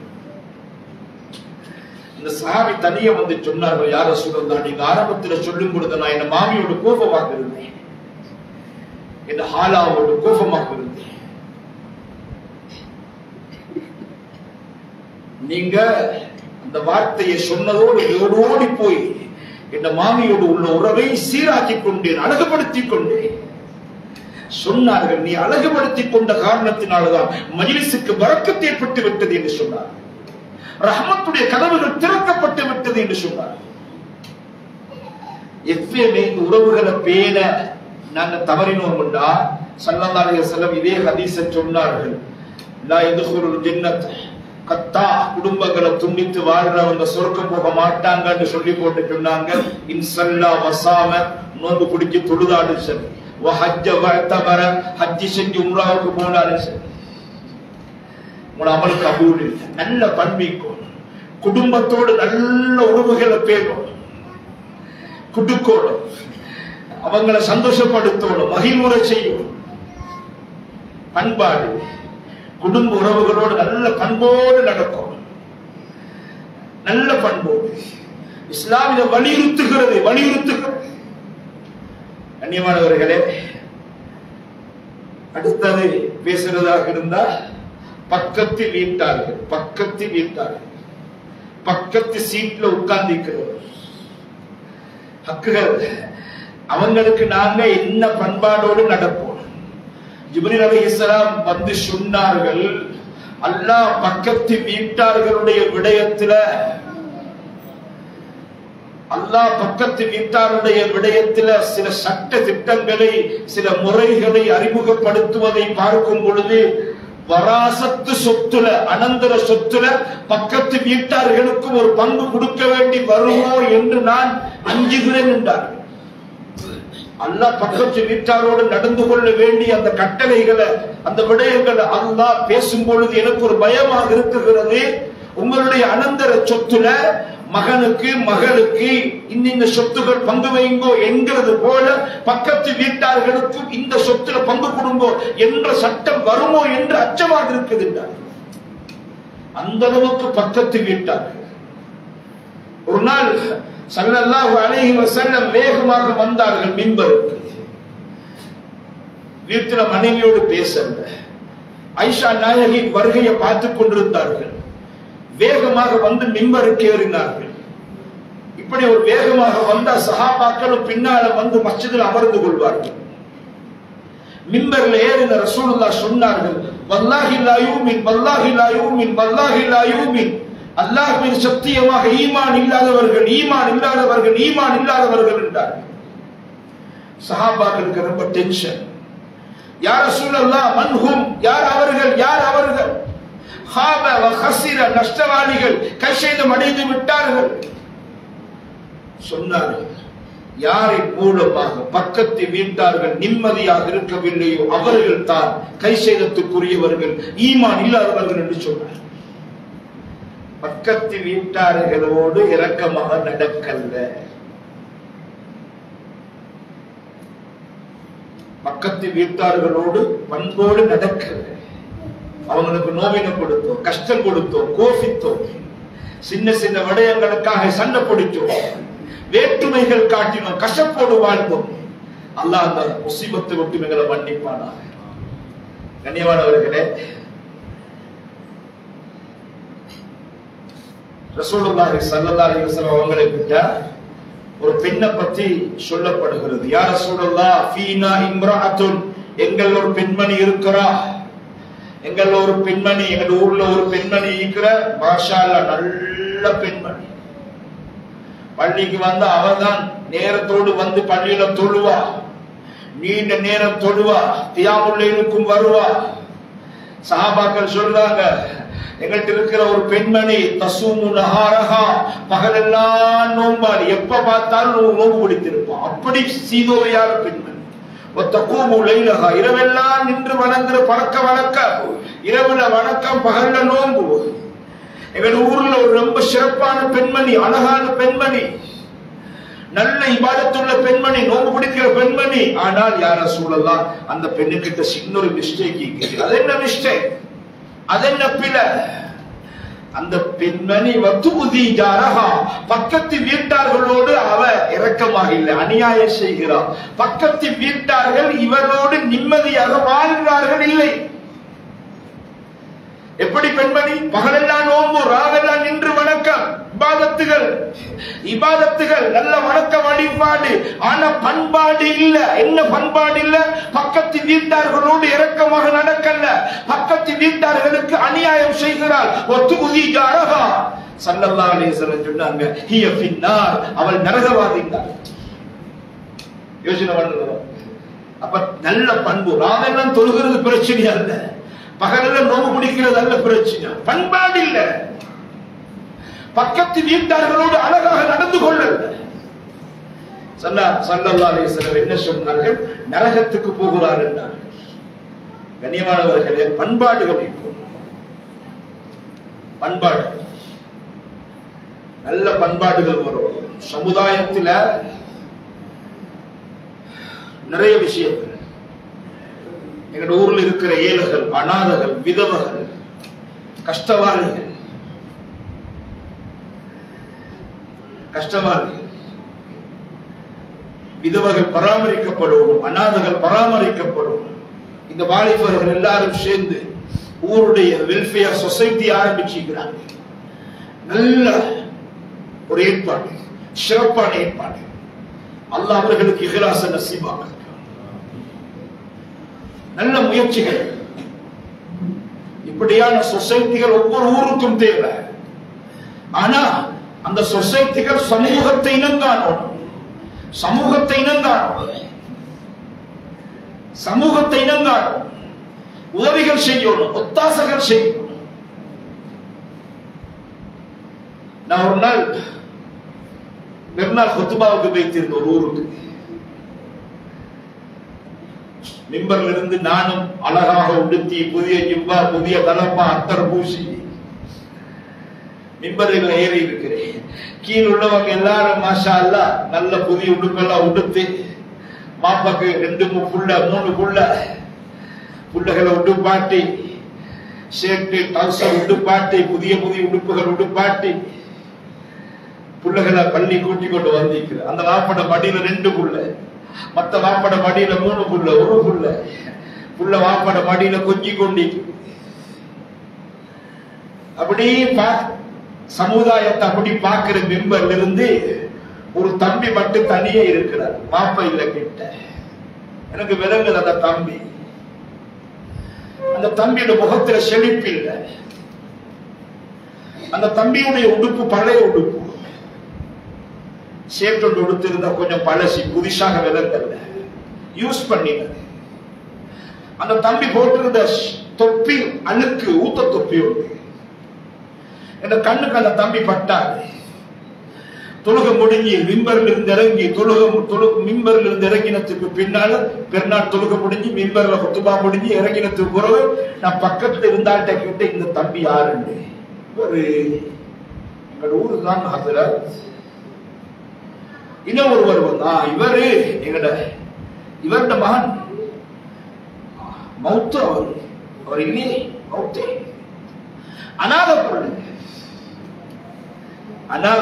இந்த சஹாபி தனியே வந்து சொன்னார்கள், யா ரசூலல்லாஹ், நீங்க ஆரம்பத்தில் சொல்லும் பொழுது நான் என் மாமியோட கோபமாக இருந்தேன், என் ஹாலாவோட கோபமாக இருந்தேன். நீங்க அந்த வார்த்தையை சொன்னதோடு ஓடோடி போய் என் மாமியோடு உள்ள உறவை சீராக்கி கொண்டேன், அழகுபடுத்திக் கொண்டேன் சொன்னார்கள். நீ அழகுபடுத்திக் கொண்ட காரணத்தினால்தான் மஜ்லிஸுக்கு பரக்கத் ஏற்பட்டு விட்டது என்று சொன்னார். ரஹ்மத்துடைய கதவுகள் திறக்கப்பட்டு விட்டது என்று சொன்னார். எப்பயுமே இந்த உறவுகளை பேண நாங்க தவறினோம் என்றா ஸல்லல்லாஹு அலைஹி வஸல்லம் இதே ஹதீஸை சொன்னார்கள். லா யதுகுலுல் ஜன்னத் கத்தா, குடும்பங்களை துண்டித்து வாழ்றவங்க சொர்க்கம் போக மாட்டாங்கன்னு சொல்லி போட்டு சொன்னாங்க. இன்சல்லா வசாம, நோன்பு பிடிச்சி தொழுதாடு சரி, ஹஜ்ஜி செஞ்சு உம்ராவுக்கு போனாலும் சரி, உங்களோட அமல் கபூல். நல்ல பண்பிக்கும், குடும்பத்தோடு நல்ல உறவுகளை பேணும், குடுக்கோடும், அவங்களை சந்தோஷப்படுத்தணும், மகிழ்வுற செய்யும். பண்பாடு, குடும்ப உறவுகளோடு நல்ல பண்போடு நடக்கும். நல்ல பண்போடு இஸ்லாம் இதை வலியுறுத்துகிறது. கண்ணியமானவர்களே, அடுத்தது பேசுறதாக இருந்தா பக்கத்தில் வீட்டார்கள், பக்கத்து சீட்ல உட்கார்ந்திருக்கிறவர், ஹக்குகள் அவங்களுக்கு நாங்க என்ன பண்பாடோடு நடப்போம். ஜிப்ரீல் அலைஹிஸ்ஸலாம் வந்து சொன்னார்கள், அல்லாஹ் பக்கத்து வீட்டார்களுடைய விடயத்துல சில சட்ட திட்டங்களை, சில முறைகளை அறிமுகப்படுத்துவதை பார்க்கும் பொழுது வராசத்து சொத்துல, அனந்தர சொத்துல பக்கத்து வீட்டார்களுக்கும் ஒரு பங்கு கொடுக்க வேண்டி வருமோ என்று நான் அஞ்சுகிறேன் என்றார். அல்லாஹ் பக்கத்து வீட்டாரோடு நடந்து கொள்ள வேண்டிய அந்த கட்டளைகளை, அந்த விடயங்களை அல்லாஹ் பேசும் பொழுது எனக்கு ஒரு பயமாக இருக்குகிறது. உங்களுடைய அனந்தர சொத்துல மகனுக்கு மகளுக்கு இந்த சொத்துகள் பங்கு வைங்கோ என்கிறது போல பக்கத்து வீட்டார்களுக்கும் இந்த சொத்துல பங்கு கொடுங்கோ என்ற சட்டம் வருமோ என்று அச்சமாக இருக்குது என்றார். அந்த அளவுக்கு பக்கத்து வீட்டார்கள். ஒரு நாள் ஸல்லல்லாஹு அலைஹி வஸல்லம் வேகமாக வந்தார்கள் மிம்பருக்கு. வீட்டுல மனைவியோடு பேசல, ஆயிஷா நாயகி வருகையை பார்த்துக் கொண்டிருந்தார்கள். வேகமாக வந்து மிம்பருக்கு ஏறினார்கள். இப்படி ஒரு வேகமாக வந்தா சஹாபாக்களும் பின்னால வந்து மஸ்ஜிதில் அமர்ந்து கொள்வார்கள். மிம்பர்ல ஏறின ரசூலுல்லாஹ் சொன்னார்கள், வல்லாஹி லா யூமின், வல்லாஹி லா யூமின், வல்லாஹி லா யூமின், அல்லாஹ்வின் சத்தியமாக ஈமான் இல்லாதவர்கள், ஈமான் இல்லாதவர்கள், ஈமான் இல்லாதவர்கள் என்றார்கள். சஹாபாக்களுக்கு ரொம்ப டென்ஷன். யா ரசூலல்லாஹ் மன்ஹும், யார் அவர்கள், யார் அவர்கள்? ஹாப வ ஹஸிர, நஷ்டவாளிகள், கைசேதம் அடைந்து விட்டார்கள் சொன்னார்கள். யாரின் மூலமாக பக்கத்து வீட்டார்கள் நிம்மதியாக இருக்கவில்லையோ அவர்கள் தான் கைசேதத்துக்குரியவர்கள், ஈமான் இல்லாதவர்கள் என்று சொன்னார். பக்கத்து வீட்டார்களோடு இரக்கமாக நடக்கல்ல, பக்கத்து வீட்டார்களோடு பண்போடு நடக்கல்ல. அவங்களுக்கு நோவினை கொடுத்தோம், கஷ்டம் கொடுத்தோம், கோபித்தோம், சின்ன சின்ன விடயங்களுக்காக சண்டை பிடிச்சோம், வேற்றுமைகள் காட்டினோம், கஷ்டப்போடு வாழ்ந்தோம். அல்லாஹ் அந்த முசீபத்தை விட்டு எங்களை மன்னிப்பானாக. கண்ணியமானவர்களே, ரசூலுல்லாஹி ஸல்லல்லாஹு அலைஹி வஸல்லம் அவங்களை கிட்ட ஒரு பெண்ணை பத்தி சொல்லப்படுகிறது. யா ரசூலுல்லாஹ், ஃபீனா இம்ராஅத்துன், எங்கள் ஒரு பெண்மணி இருக்கிறா, எங்கள் ஒரு பெண்மணி, எங்க ஊர்ல ஒரு பெண்மணி இருக்கிற, மாஷா அல்லாஹ் நல்ல பெண்மணி. பள்ளிக்கு வந்து அவதான் நேரத்தோடு வந்து பள்ளியில தொழுவா, நீண்ட நேரம் தொழுவா, கியாமுல் லைலுக்கும் வருவா. சஹாபாக்கள் சொல்றாங்க, எங்கள்கிட்ட இருக்கிற ஒரு பெண்மணி தசூமு நஹாரஹா, பகலெல்லாம் நோம்பாடி, எப்ப பார்த்தாலும் நோம்பு பிடித்திருப்பான். அப்படி சீதோவையான பெண்மணி. இரவெல்லாம் நின்று வணங்குற பழக்க வழக்கம், இரவுல வணக்கம், பகல்ல நோன்பு. எங்க ஊர்ல ஒரு ரொம்ப சிறப்பான பெண்மணி, அழகான பெண்மணி, நல்ல இபாதத்துள்ள பெண்மணி, நோன்பு பிடிக்கிற பெண்மணி. ஆனால் யா ரசூலல்லாஹ், அந்த பெண்ணுக்கிட்ட சின்ன ஒரு மிஸ்டேக் இருக்குது. அது என்ன மிஸ்டேக், அது என்ன பிழை? அந்த பெண்மணி வத்துஉதி ஜாரஹா, பக்கத்து வீட்டார்களோடு அவ இரக்கமாக இல்லை, அநியாயம் செய்கிறார். பக்கத்து வீட்டார்கள் இவரோடு நிம்மதியாக வாழ்கிறார்கள் இல்லை. எப்படி பெண்மணி? பகலெல்லாம் நோம்பு, ராவெல்லாம் நின்று வணக்கம், இபாதத்துகள், நல்ல வணக்க வழிபாடு. ஆனா பண்பாடு இல்ல. என்ன பண்பாடு இல்ல? பக்கத்து வீட்டார்களோடு இரக்கமாக நடக்கல, பக்கத்து வீட்டார்களுக்கு அநியாயம் செய்கிறார். ஒத்துகுதி ஜாரஹா, ஸல்லல்லாஹு அலைஹி வஸல்லம் சொன்னாங்க, ஹிய ஃபின்னார், அவள் நரகவாதிங்கிறார். யோசனை பண்ணுங்க. அப்ப நல்ல பண்பு, ராவெல்லாம் தொழுகிறது பிரச்சனை அல்ல, பகலில் நோம்பு பிடிக்கிறது அல்ல பிரச்சனை, பண்பாடு இல்ல. பக்கத்து வீட்டார்களோடு அழகாக நடந்து கொள்ளல. ஸல்லல்லாஹு அலைஹி வஸல்லம் என்ன சொன்னார்கள்? நரகத்துக்கு போகிறார் என்றார்கள். கண்ணியமானவர்களே, பண்பாடுகள் இருக்கும். பண்பாடு, நல்ல பண்பாடுகள் வரும் சமுதாயத்தில். நிறைய விஷயங்கள் எங்க ஊர்ல இருக்கிற ஏழைகள், அநாதைகள், விதவர்கள், கஷ்டவாளிகள், விதவர்கள் பராமரிக்கப்படும், அநாதைகள் பராமரிக்கப்படும். இந்த வாலிபர்கள் எல்லாரும் சேர்ந்து ஊருடைய வெல்ஃபேர் சொசைட்டி ஆரம்பிச்சுக்கிறாங்க. நல்ல ஒரு ஏற்பாடு, சிறப்பான ஏற்பாடு. அல்லாஹ் அவர்களுக்கு இஹ்லாஸ நசீபாக்க. நல்ல முயற்சிகள். இப்படியான சொசைட்டிகள் ஒவ்வொரு ஊருக்கும் தேவை. ஆனா அந்த சொசைட்டிகள் சமூகத்தை இனங்காணும், சமூகத்தை இனங்காணும், சமூகத்தை இனங்காணும், உதவிகள் செய்யணும், ஒத்தாசைகள் செய்யணும். நான் ஒரு நாள் பெருநாள் குத்துபாவுக்கு வைத்திருந்த ஒரு ஊருக்கு மிம்பர்ல இருந்து நானும் அழகாக உடுத்தி புதிய ஜிப்பா புதிய தலப்பா அத்தர் பூசி மிம்பரில் ஏறி இருக்கிறேன். கீழ் உள்ளவங்க எல்லாரும் மாஷா அல்லாஹ் நல்ல புதிய உடுப்பெல்லாம் உடுத்து மாப்பாக்கு 2 புள்ள 3 புள்ளகளை உடுப்பாட்டி ஷர்ட்டு டவுசர் உடுப்பாட்டி புதிய புதிய உடுப்புகள் உடுப்பாட்டி புள்ளகளை பள்ளி கூட்டி கொண்டு வந்திருக்கிற அந்த வாப்பட மடியில 2 புள்ள, மத்த வாப்பட மடியில 3 புள்ள, 1 புள்ள வாப்பட மடியில கொஞ்சி கொண்டு அப்படி சமுதாயத்தை அப்படி பார்க்கிற மெம்பர்ல இருந்து ஒரு தம்பி மட்டும் தனியே இருக்கிறார். வாப்பா இல்ல கிட்ட. எனக்கு விளங்குது அந்த தம்பி. அந்த தம்பியோட முகத்துல செழிப்பு இல்லை. அந்த தம்பியுடைய உடுப்பு பழைய உடுப்பு. ஷேப் ஒன்று உடுத்திருந்தா கொஞ்சம் பழசி, புதுசாக விளங்கல்ல, யூஸ் பண்ணினது. அந்த தம்பி போட்டிருந்த தொப்பி அழுக்கு, ஊத்த தொப்பி ஒன்று என்ற கண்ணுக்கு அந்த தம்பி பட்டாது. தொழுக முடிஞ்சு மிம்பர்ல இருந்து இறங்கி மிம்பர்ல இருந்து இறங்கினத்துக்கு பின்னால பெருநாள் தொழுக முடிஞ்சு மிம்பர்ல குத்துபா முடிஞ்சு இறங்கினத்துக்கு பிறகு நான் பக்கத்துல இருந்தாட்ட கிட்ட இந்த தம்பி யாருன்னு, ஒரு எங்களோட ஊரு தான் ஹசரத். இன்னும் ஒருவர் வந்தா இவரு இவருடைய மகன் மௌத்து. அவர் இல்லையே, மௌத்தே. அநாத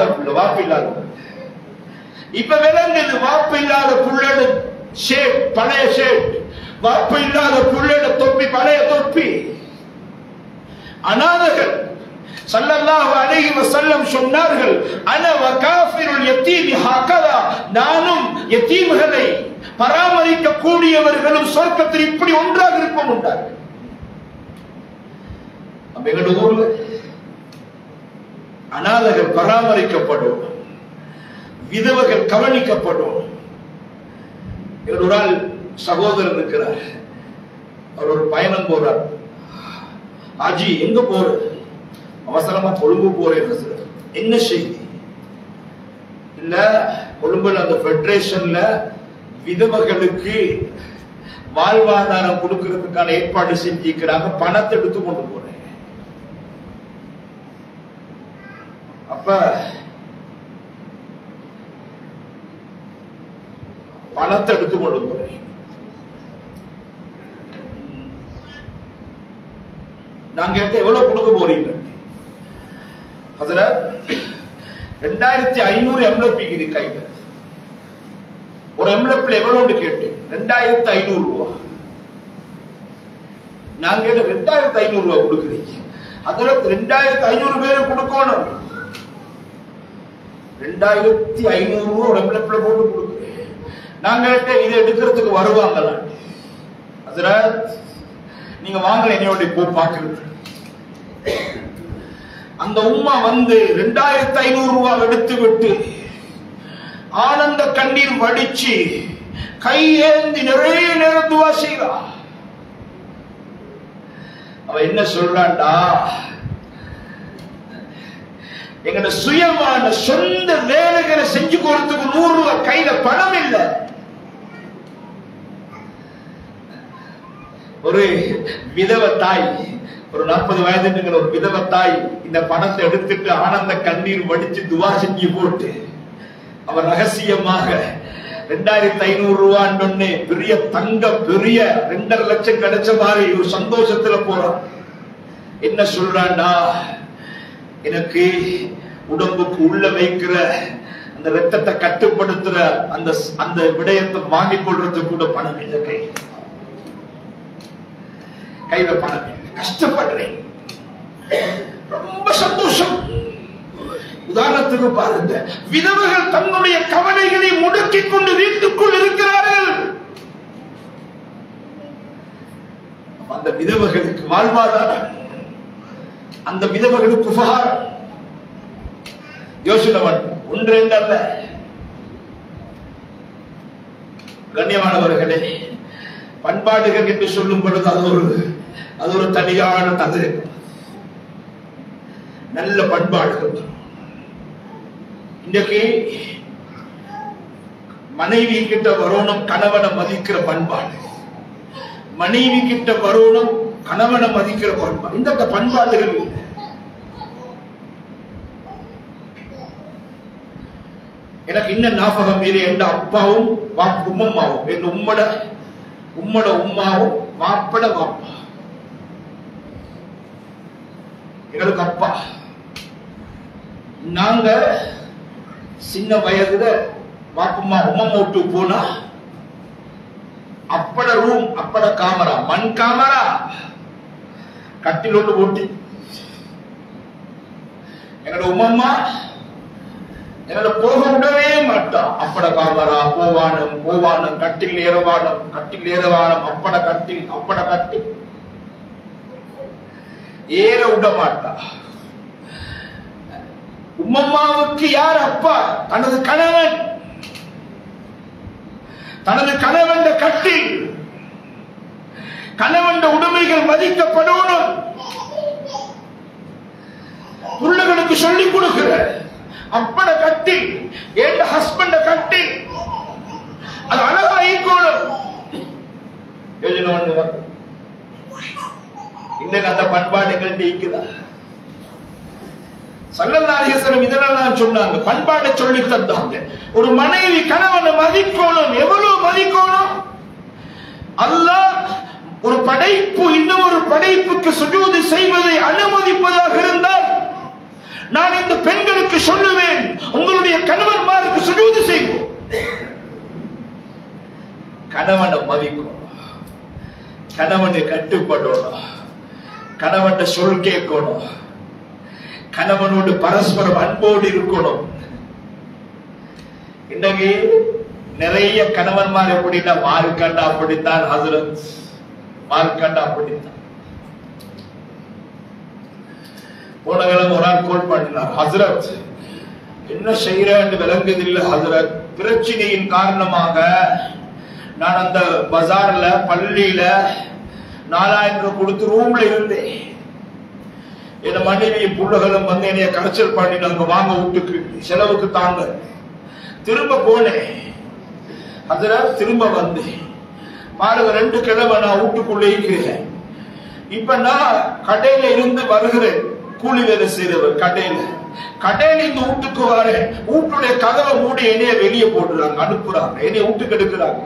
புள்ள, வாப்பு இல்லாத. இப்ப விளங்குது வாப்பு இல்லாத புள்ளோட ஷேப் பழைய ஷேப், வாப்பு இல்லாத புள்ளோட தொப்பி பழைய தொப்பி. அநாதர்கள் ஸல்லல்லாஹு அலைஹி வஸல்லம் சொன்னார்கள், அன வகாஃபிருல் யதீமி ஹகதா, நானும் யதீம்களை பராமரிக்க கூடியவர்களும் சொர்க்கத்தில் இப்படி ஒன்றாக இருப்போம் என்றார்கள். எங்களுடைய ஊர்ல அநாதர்கள் பராமரிக்கப்படும், விதவைகள் கவனிக்கப்படும். ஒரு நாள் சகோதரர் இருக்கிறார், அவர் ஒரு பயணம் போறார். ஆஜி எங்க போற? அவசரமா கொழும்பு போறேன். என்ன செய்தி? இல்ல கொழும்புல அந்த பெடரேஷன்ல விதவைகளுக்கு வாழ்வாதாரம் கொடுக்கிறதுக்கான ஏற்பாடு செஞ்சிருக்கிறாங்க, பணத்தை எடுத்து கொண்டு போறேன். அப்ப பணத்தை எடுத்து கொண்டு போறேன். நான் கேட்டேன், எவ்வளவு கொடுக்க போறீங்க? அதுல 2500 எம்எல்பி கையில. ஒரு எம்எல்பி எவ்வளவு கேட்டேன்? 2500 ரூபாய். நான் கேட்ட 2500 ரூபாய் கொடுக்குறீங்க. அதுல 2500 பேரு கொடுக்கணும். 2500 ரூபாய் ஒரு எம்எல்பி போட்டு கொடுக்குறேன். நான் கேட்டேன், இதை எடுக்கிறதுக்கு வருவாங்களா? அதுல நீங்க வாங்கல, என்னையோட போ பாக்குறது. அந்த உம்மா வந்து 2500 ரூபாய் எடுத்து விட்டு ஆனந்த கண்ணீர் வடிச்சு கையேந்தி நிறைய நேரம் துவா செய்றா. அவ என்ன சொல்றாண்டா, எங்கட சுயமான சொந்த வேலைகளை செஞ்சு கொடுத்துக்கு 100 ரூபாய் கையில பணம் இல்லை. ஒரு விதவை தாய், ஒரு 40 வயதுங்கிற ஒரு விதவை தாய் இந்த பணத்தை எடுத்துட்டு ஆனந்த கண்ணீர் வடிச்சு துவா செஞ்சு போட்டு அவர் ரகசியமாக 2500 ரூபான்னு பெரிய தங்க பெரிய 2.5 லட்சம் கிடைச்ச மாதிரி ஒரு சந்தோஷத்துல போறான். என்ன சொல்றாண்டா, எனக்கு உடம்புக்கு உள்ள வைக்கிற அந்த ரத்தத்தை கட்டுப்படுத்துற அந்த விடயத்தை வாங்கிக் கொள்றதுக்கு கூட பணம் இல்லை, கையில பணம், கஷ்டப்படுறேன். ரொம்ப சந்தோஷம். உதாரணத்துக்கு பாருங்க, விதவைகள் தன்னுடைய கவலைகளை முடக்கி அடக்கிக் கொண்டு வீட்டுக்குள் இருக்கிறார்கள். அந்த விதவைகளுக்கு வாழ்வாதாரம், அந்த விதவைகளுக்கு உபகாரம். யோசனை ஒன்று ரெண்டு அல்ல. கண்ணியமானவர்களே, பண்பாடுகள் என்று சொல்லும் பொழுது அது ஒரு தனியான தகுதி. நல்ல பண்பாடுகள். இன்றைக்கு மனைவி கிட்ட வரணும் கணவனை மதிக்கிற பண்பாடு, மனைவி கிட்ட வரணும் கணவனை மதிக்கிற பண்பாடு. இந்த பண்பாடுகள் எனக்கு இன்னும் ஞாபகம் மீறி எந்த அப்பாவும் உம்மம்மாவும், என் உம்மட உம்மாவும் வாப்பட வாப்பா, எங்களுக்கு அப்பா. நாங்க சின்ன வயதுல வாப்பம்மா உம்மம்மா விட்டு போனா அப்பட ரூம், அப்பட காமரா, மண் காமரா, கட்டில் ஒன்று போட்டி. எங்களோட உம்மம்மா எங்களை போக விடவே மாட்டான். அப்பட காமரா, போவானம், கட்டில் ஏறவானம், அப்பட கட்டில் ஏற விட மாட்டா. உம்மம்மாவுக்கு யார் அப்பா? தனது கணவன், தனது கணவன் கட்டில், கணவன் உடைமைகள் மதிக்கப்படணும். பிள்ளைகளுக்கு சொல்லிக் கொடுக்கிற அப்பட கட்டில், என் ஹஸ்பண்ட கட்டில், அது அழகா ஈக்கோணும். இன்னைக்கு அந்த பண்பாடுகள் நீக்குதா? ஸல்லல்லாஹு அலைஹி வஸல்லம் இதெல்லாம் சொன்னாங்க, பண்பாடை சொல்லி தந்தாங்க. ஒரு மனைவி கணவனை மதிக்கணும். எவ்வளவு மதிக்கணும்? அல்லாஹ் ஒரு படைப்பு இன்னொரு படைப்புக்கு சுஜூது செய்வதை அனுமதிப்பதாக இருந்தால் நான் இந்த பெண்களுக்கு சொல்லுவேன், உங்களுடைய கணவன்மாருக்கு சுஜூது செய்வோம். கணவனை மதிக்கணும், கணவனை கட்டுப்படணும், கணவன் சொல் கேட்கணும், கணவனோடு பரஸ்பரம் அன்போடு இருக்கணும். இன்னைக்கு நிறைய கணவன்மார் எப்படின்னா, மார்க்கண்டா அப்படித்தான், ஹசரத் மார்க்கண்டா அப்படித்தான். போன கிழமை ஒரு ஆள் கோல் பண்ணினார், ஹசரத் என்ன செய்யறேன்னு விளங்குதில்லை ஹசரத், பிரச்சனையின் காரணமாக நான் அந்த பஜார்ல பள்ளியில 4000 கொடுத்து ரூம்ல இருந்தேன். என் மனைவி புள்ளகளும் வந்து என்னைய கரைச்சல் பண்ணினாங்க, வாங்க வீட்டுக்கு செலவுக்கு தாங்க. திரும்ப போனேன் ஹசரத், திரும்ப வந்து பாருங்க 2 கிழமை நான் வீட்டுக்குள்ளே இருக்கிறேன். இப்ப நான் கடையில இருந்து வருகிறேன், கூலி வேலை செய்யறவர் கடையில இந்த வீட்டுக்கு வரேன், வீட்டுடைய கதவை மூடி என்னைய வெளியே போட்டுறாங்க, அனுப்புறாங்க, என்னைய வீட்டுக்கு எடுக்கிறாங்க.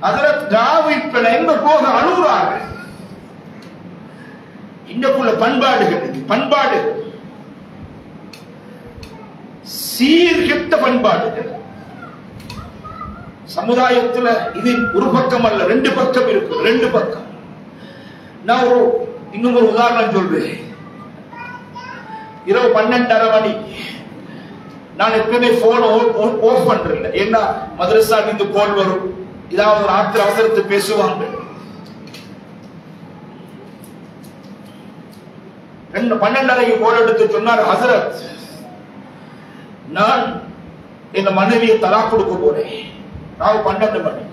ஹசரத் இப்ப எங்க போக அழுகுறாங்க. இன்னக்குள்ள பண்பாடு சீர்கெட்ட பண்பாடுகள் சமுதாயத்துல. இது ஒரு பக்கம் அல்ல, 2 பக்கம் இருக்கு, 2 பக்கம். நான் இன்னும் ஒரு உதாரணம் சொல்றேன். இரவு 12:30 மணி நான் எப்பவுமே போன் ஆஃப் பண்றேன். ஏன்னா மதரசா இருந்து போன் வரும், ஏதாவது ஒரு அவசரத்தை பேசுவாங்க. 12:30 போன் எடுத்து சொன்னார், ஹசரத் நான் என் மனைவியை தலாக் கொடுக்க போறேன். நான் 12 மணி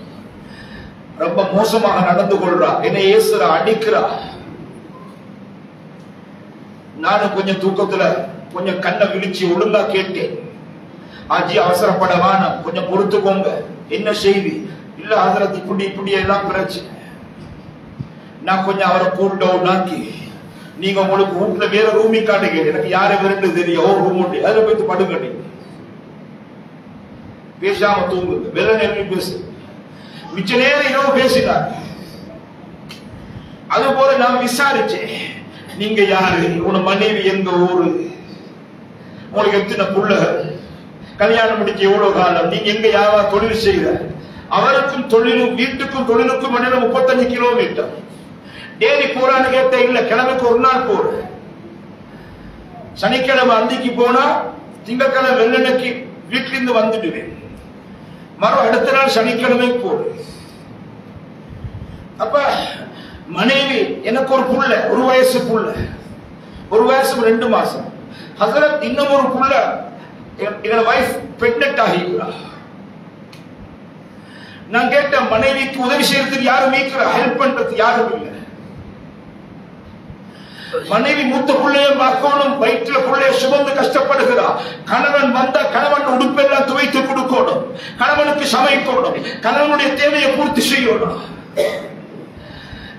ரொம்ப மோசமாக நடந்து கொள்றா, என்னை ஏசுறா, அடிக்கிறா. நானும் கொஞ்சம் தூக்கத்துல கொஞ்சம் கண்ணை விழிச்சு ஒழுங்கா கேட்டேன், ஆஜி அவசரப்படவான கொஞ்சம் பொறுத்துக்கோங்க, என்ன செய்தி? இல்ல ஹசரத் இப்படி எல்லாம் பிரச்சனை. நான் கொஞ்சம் அவரை கூல் டவுன் ஆக்கி, நீங்க உங்களுக்கு வீட்டுல வேற ரூமி காட்டுங்க, எனக்கு யாரை விரண்டு தெரியும், ரூம் உண்டு, அதுல போய் படுங்க, பேசாம தூங்குங்க, வெள்ள நேரம் பேசு. மிச்ச நேரம் இரவு பேசினார். அது போல நான் விசாரிச்சேன், நீங்க யாரு, உன மனைவி எங்க ஊரு, உங்களுக்கு எத்தனை புள்ளகள், கல்யாணம் முடிக்க எவ்வளவு காலம், நீங்க எங்க யாரா தொழில் செய்யற? அவருக்கும் தொழிலும் வீட்டுக்கும் தொழிலுக்கும் இடையில 35 கிலோமீட்டர். டெய்லி போறான்னு கேட்ட, இல்ல கிழமைக்கு ஒரு நாள் போற. சனிக்கிழமை அந்திக்கு போனா திங்கக்கிழமை வெள்ளனைக்கு வீட்டிலிருந்து வந்துடுவேன். அடுத்த நாள் சனிக்கிழமை போடு. அப்ப மனைவி எனக்கு ஒரு புள்ள, 1 வயசு புள்ள, 1 வயசு 2 மாசம். ஹசரத் இன்னும் ஒரு புள்ள, எங்க வைஃப் பிரெக்னன்ட் ஆகிக்கிறா. நான் கேட்டேன், மனைவிக்கு உதவி செய்யறதுக்கு யாரும் மீக்கிறா, ஹெல்ப் பண்றதுக்கு யாரும் இல்லை. மனைவி மூத்த பிள்ளைய பார்க்கணும், வயிற்றுல பிள்ளைய சுமந்து கஷ்டப்படுகிறா. கணவன் வந்தா கணவன் உடுப்பெல்லாம் துவைத்து கொடுக்கணும், கணவனுக்கு சமைக்கணும், கணவனுடைய தேவையை பூர்த்தி செய்யணும்.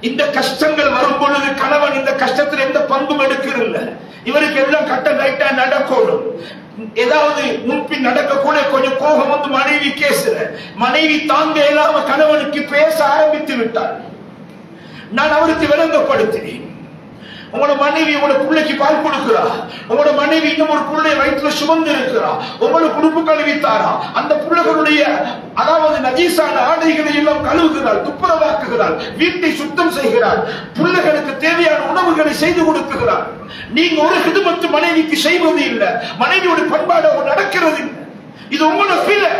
இந்த கஷ்டங்கள் வரும் பொழுது கணவன் இந்த கஷ்டத்தில் எந்த பங்கும் எடுக்கிறதில்ல. இவருக்கு எல்லாம் கட்ட ரைட்டா நடக்கணும். ஏதாவது முன்பின் நடக்கக்கூட கொஞ்சம் கோபம் வந்து மனைவி கேசுற, மனைவி தாங்க இல்லாம கணவனுக்கு பேச ஆரம்பித்து விட்டார். நான் அவருக்கு விளங்கப்படுத்தினேன், உங்களோட மனைவி உங்களோட பிள்ளைக்கு பால் கொடுக்கிறா, உங்களோட மனைவி இன்னும் ஒரு பிள்ளை வயிற்றுல சுமந்து இருக்கிறா, உங்களுக்கு உடுப்பு கழுவித்தாரா, அந்த பிள்ளைகளுடைய அதாவது நஜீசான ஆடைகளை எல்லாம் கழுவுகிறாள், துப்புரவாக்குகிறாள், வீட்டை சுத்தம் செய்கிறாள், பிள்ளைகளுக்கு தேவையான உணவுகளை செய்து கொடுக்குகிறாள். நீங்க ஒரு ஹிதுமத்து மனைவிக்கு செய்வது இல்லை, மனைவியோட பண்பாடு நடக்கிறது இல்லை. இது உங்களோட பிழை.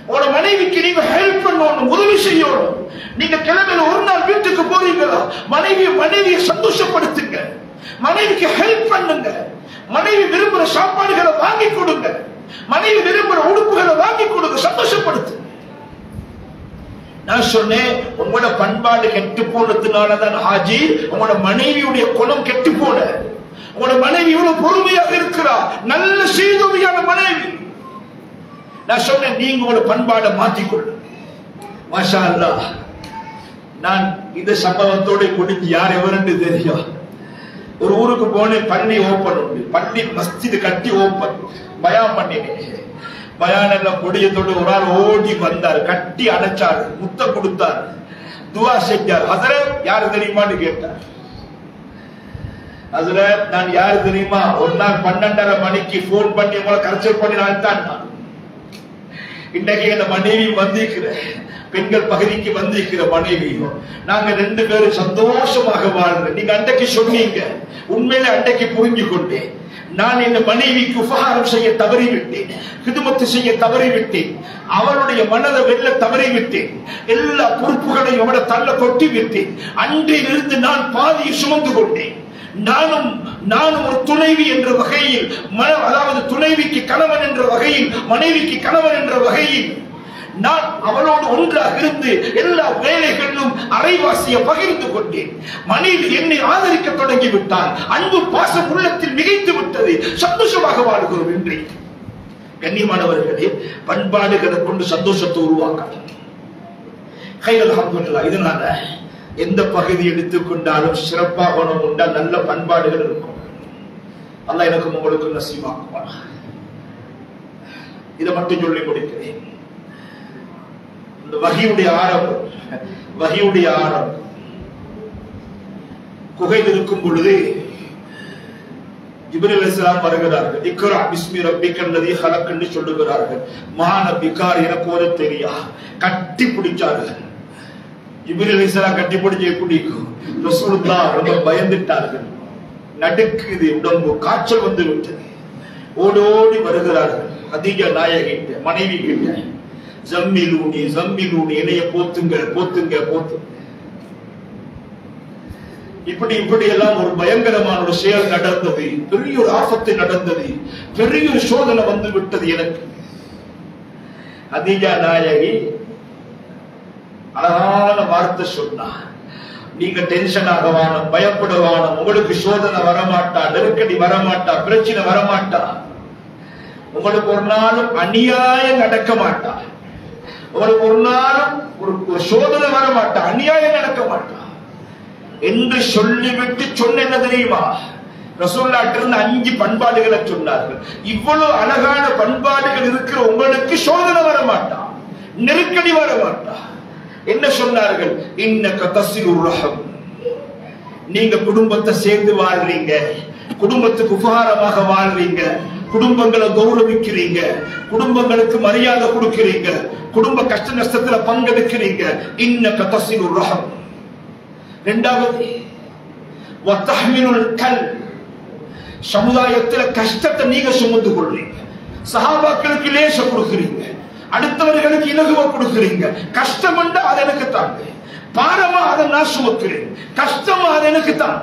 உங்களோட மனைவிக்கு நீங்க ஹெல்ப் பண்ணணும், உதவி செய்யணும். நீங்க கிழமையில ஒரு நாள் வீட்டுக்கு போறீங்களா, மனைவியை சந்தோஷப்படுத்துங்க, மனைவிக்கு ஹெல்ப் பண்ணுங்க, மனைவி விரும்புற சாப்பாடுகளை வாங்கி கொடுங்க, மனைவி விரும்புற உடுப்புகளை வாங்கி கொடுங்க, சந்தோஷப்படுத்து. நான் சொன்னேன், உங்களோட பண்பாடு கெட்டு போனதுனாலதான் ஹாஜி உங்களோட மனைவியுடைய குணம் கெட்டு போன. உங்களோட மனைவி இவ்வளவு பொறுமையாக இருக்கிறா, நல்ல சீதோவியான மனைவி. நான் சொன்னேன், நீங்க உங்களோட பண்பாடை மாற்றிக்கொள்ளுங்க. மாஷா அல்லாஹ். நான் இந்த சம்பவத்தோட முடிஞ்சு யார் எவருன்னு தெரியும். ஒரு ஊருக்கு போனேன், பள்ளி ஓப்பன் உண்டு, பள்ளி மஸ்ஜித் கட்டி ஓப்பன், பயான் பண்ணினேன். பயான் எல்லாம் கொடியத்தோடு ஒரு ஆள் ஓடி வந்தார், கட்டி அடைச்சாரு, முத்த கொடுத்தார், துவா செஞ்சார். ஹசரத் யாரு தெரியுமான்னு கேட்டார். ஹசரத் நான் யாரு தெரியுமா, ஒரு நாள் 12:30 மணிக்கு போன் பண்ணி உங்களை கரைச்சல் பண்ணி நான் இன்னைக்கு என்ன மனைவி வந்திருக்கிற, பெண்கள் பகுதிக்கு வந்திருக்கிற மனைவியும் நாங்க 2 பேரும் சந்தோஷமாக வாழ்றோம். நீங்க அன்றைக்கு சொன்னீங்க, உண்மையில அன்றைக்கு புரிஞ்சு கொண்டேன். நான் என் மனைவிக்கு உபகாரம் செய்ய தவறிவிட்டேன், கிதுமத்து செய்ய தவறிவிட்டேன், அவளுடைய மனதை வெல்ல தவறிவிட்டேன், எல்லா பொறுப்புகளையும் அவட தள்ள கொட்டி விட்டேன். அன்றிலிருந்து நான் பாதியை சுமந்து கொண்டேன். நானும் ஒரு துணைவி என்ற வகையில், அதாவது துணைவிக்கு கணவன் என்ற வகையில், மனைவிக்கு கணவன் என்ற வகையில் நான் அவளோடு ஒன்றாக இருந்து எல்லா வேலைகளிலும் அரைவாசியை பகிர்ந்து கொண்டேன். மனைவி என்னை ஆதரிக்க தொடங்கிவிட்டால் அன்பு பாசம் உள்ளத்தில் மிகைத்து விட்டது. சந்தோஷமாக வாழ்கிறோம். என்று கண்ணியமானவர்களே, பண்பாடுகளை கொண்டு சந்தோஷத்தை உருவாக்கலாம். அல்ஹம்துலில்லாஹ். இதனால எந்த பகுதி எடுத்துக்கொண்டாலும் சிறப்பாக குணம் உண்டா, நல்ல பண்பாடுகள் இருக்கும். அல்லாஹ் எனக்கும் உங்களுக்கு நசீபாக்குவான். இதை மட்டும் சொல்லி முடிக்கிறேன். இந்த வஹீயுடைய ஆரம்பம் குகையில் இருக்கும் பொழுது ஜிப்ரீல் அலைஹிஸ்ஸலாம் வருகிறார்கள். இக்ரா பிஸ்மி ரப்பிக்கல் லதீ ஹலக் என்று சொல்லுகிறார்கள். மகாநபிக்கார் எனக்கு ஒரு தெரியா, கட்டி பிடிச்சார்கள். ஜிப்ரீல் அலைஹிஸ்ஸலாம் கட்டி பிடிச்ச பிடிக்கும். ரசூலுல்லாஹ் ரொம்ப பயந்துட்டார்கள், நடுக்குது உடம்பு, காய்ச்சல் வந்து விட்டது. ஓடோடி வருகிறார்கள் கதீஜா நாயகி மனைவி கிட்ட, ஜம்மிலூனி ஜம்மிலூனி, என்னைய போத்துங்க போத்துங்க போத்துங்க. இப்படி எல்லாம் ஒரு பயங்கரமான ஒரு செயல் நடந்தது. பெரிய ஒரு ஆபத்து நடந்தது, பெரிய ஒரு சோதனை வந்து விட்டது எனக்கு. கதீஜா நாயகி அழகான வார்த்தை சொன்னா, நீங்க டென்ஷன் ஆகவான, பயப்படுவான, உங்களுக்கு சோதனை வரமாட்டா, நெருக்கடி வரமாட்டா, பிரச்சனை வரமாட்டா, உங்களுக்கு ஒரு நாளும் அநியாயம் நடக்க மாட்டா, உங்களுக்கு ஒரு நாளும் ஒரு சோதனை வரமாட்டா, அநியாயம் நடக்க மாட்டா என்று சொல்லிவிட்டு சொன்ன என்ன தெரியுமா, ரசூலுல்லாஹ் இருந்து 5 பண்பாடுகளை சொன்னார்கள். இவ்வளவு அழகான பண்பாடுகள் இருக்கிற உங்களுக்கு சோதனை வரமாட்டா, நெருக்கடி வரமாட்டா. என்ன சொன்னார்கள்? இன்னக தஸ்ஸிலுர் ரஹம், நீங்க குடும்பத்தை சேர்ந்து வாழ்றீங்க, குடும்பத்துக்கு உபகாரமாக வாழ்றீங்க, குடும்பங்களை கௌரவிக்கிறீங்க, குடும்பங்களுக்கு மரியாதை கொடுக்கிறீங்க, குடும்ப கஷ்ட நஷ்டத்துல பங்கெடுக்கிறீங்க. இன்னக தஸ்ஸிலுர் ரஹம். இரண்டாவது வதஹ்மிலுல் கல், சமுதாயத்துல கஷ்டத்தை நீங்க சுமந்து கொள்றீங்க. சஹாபாக்களுக்கு லேசம் கொடுக்குறீங்க, அடுத்தவர்களுக்கு இலகுவ கொடுக்குறீங்க. கஷ்டம் என்றா அது எனக்கு தாங்க, பாரமா அதை நான் சுமக்கிறேன், கஷ்டமா அது எனக்கு தாங்க.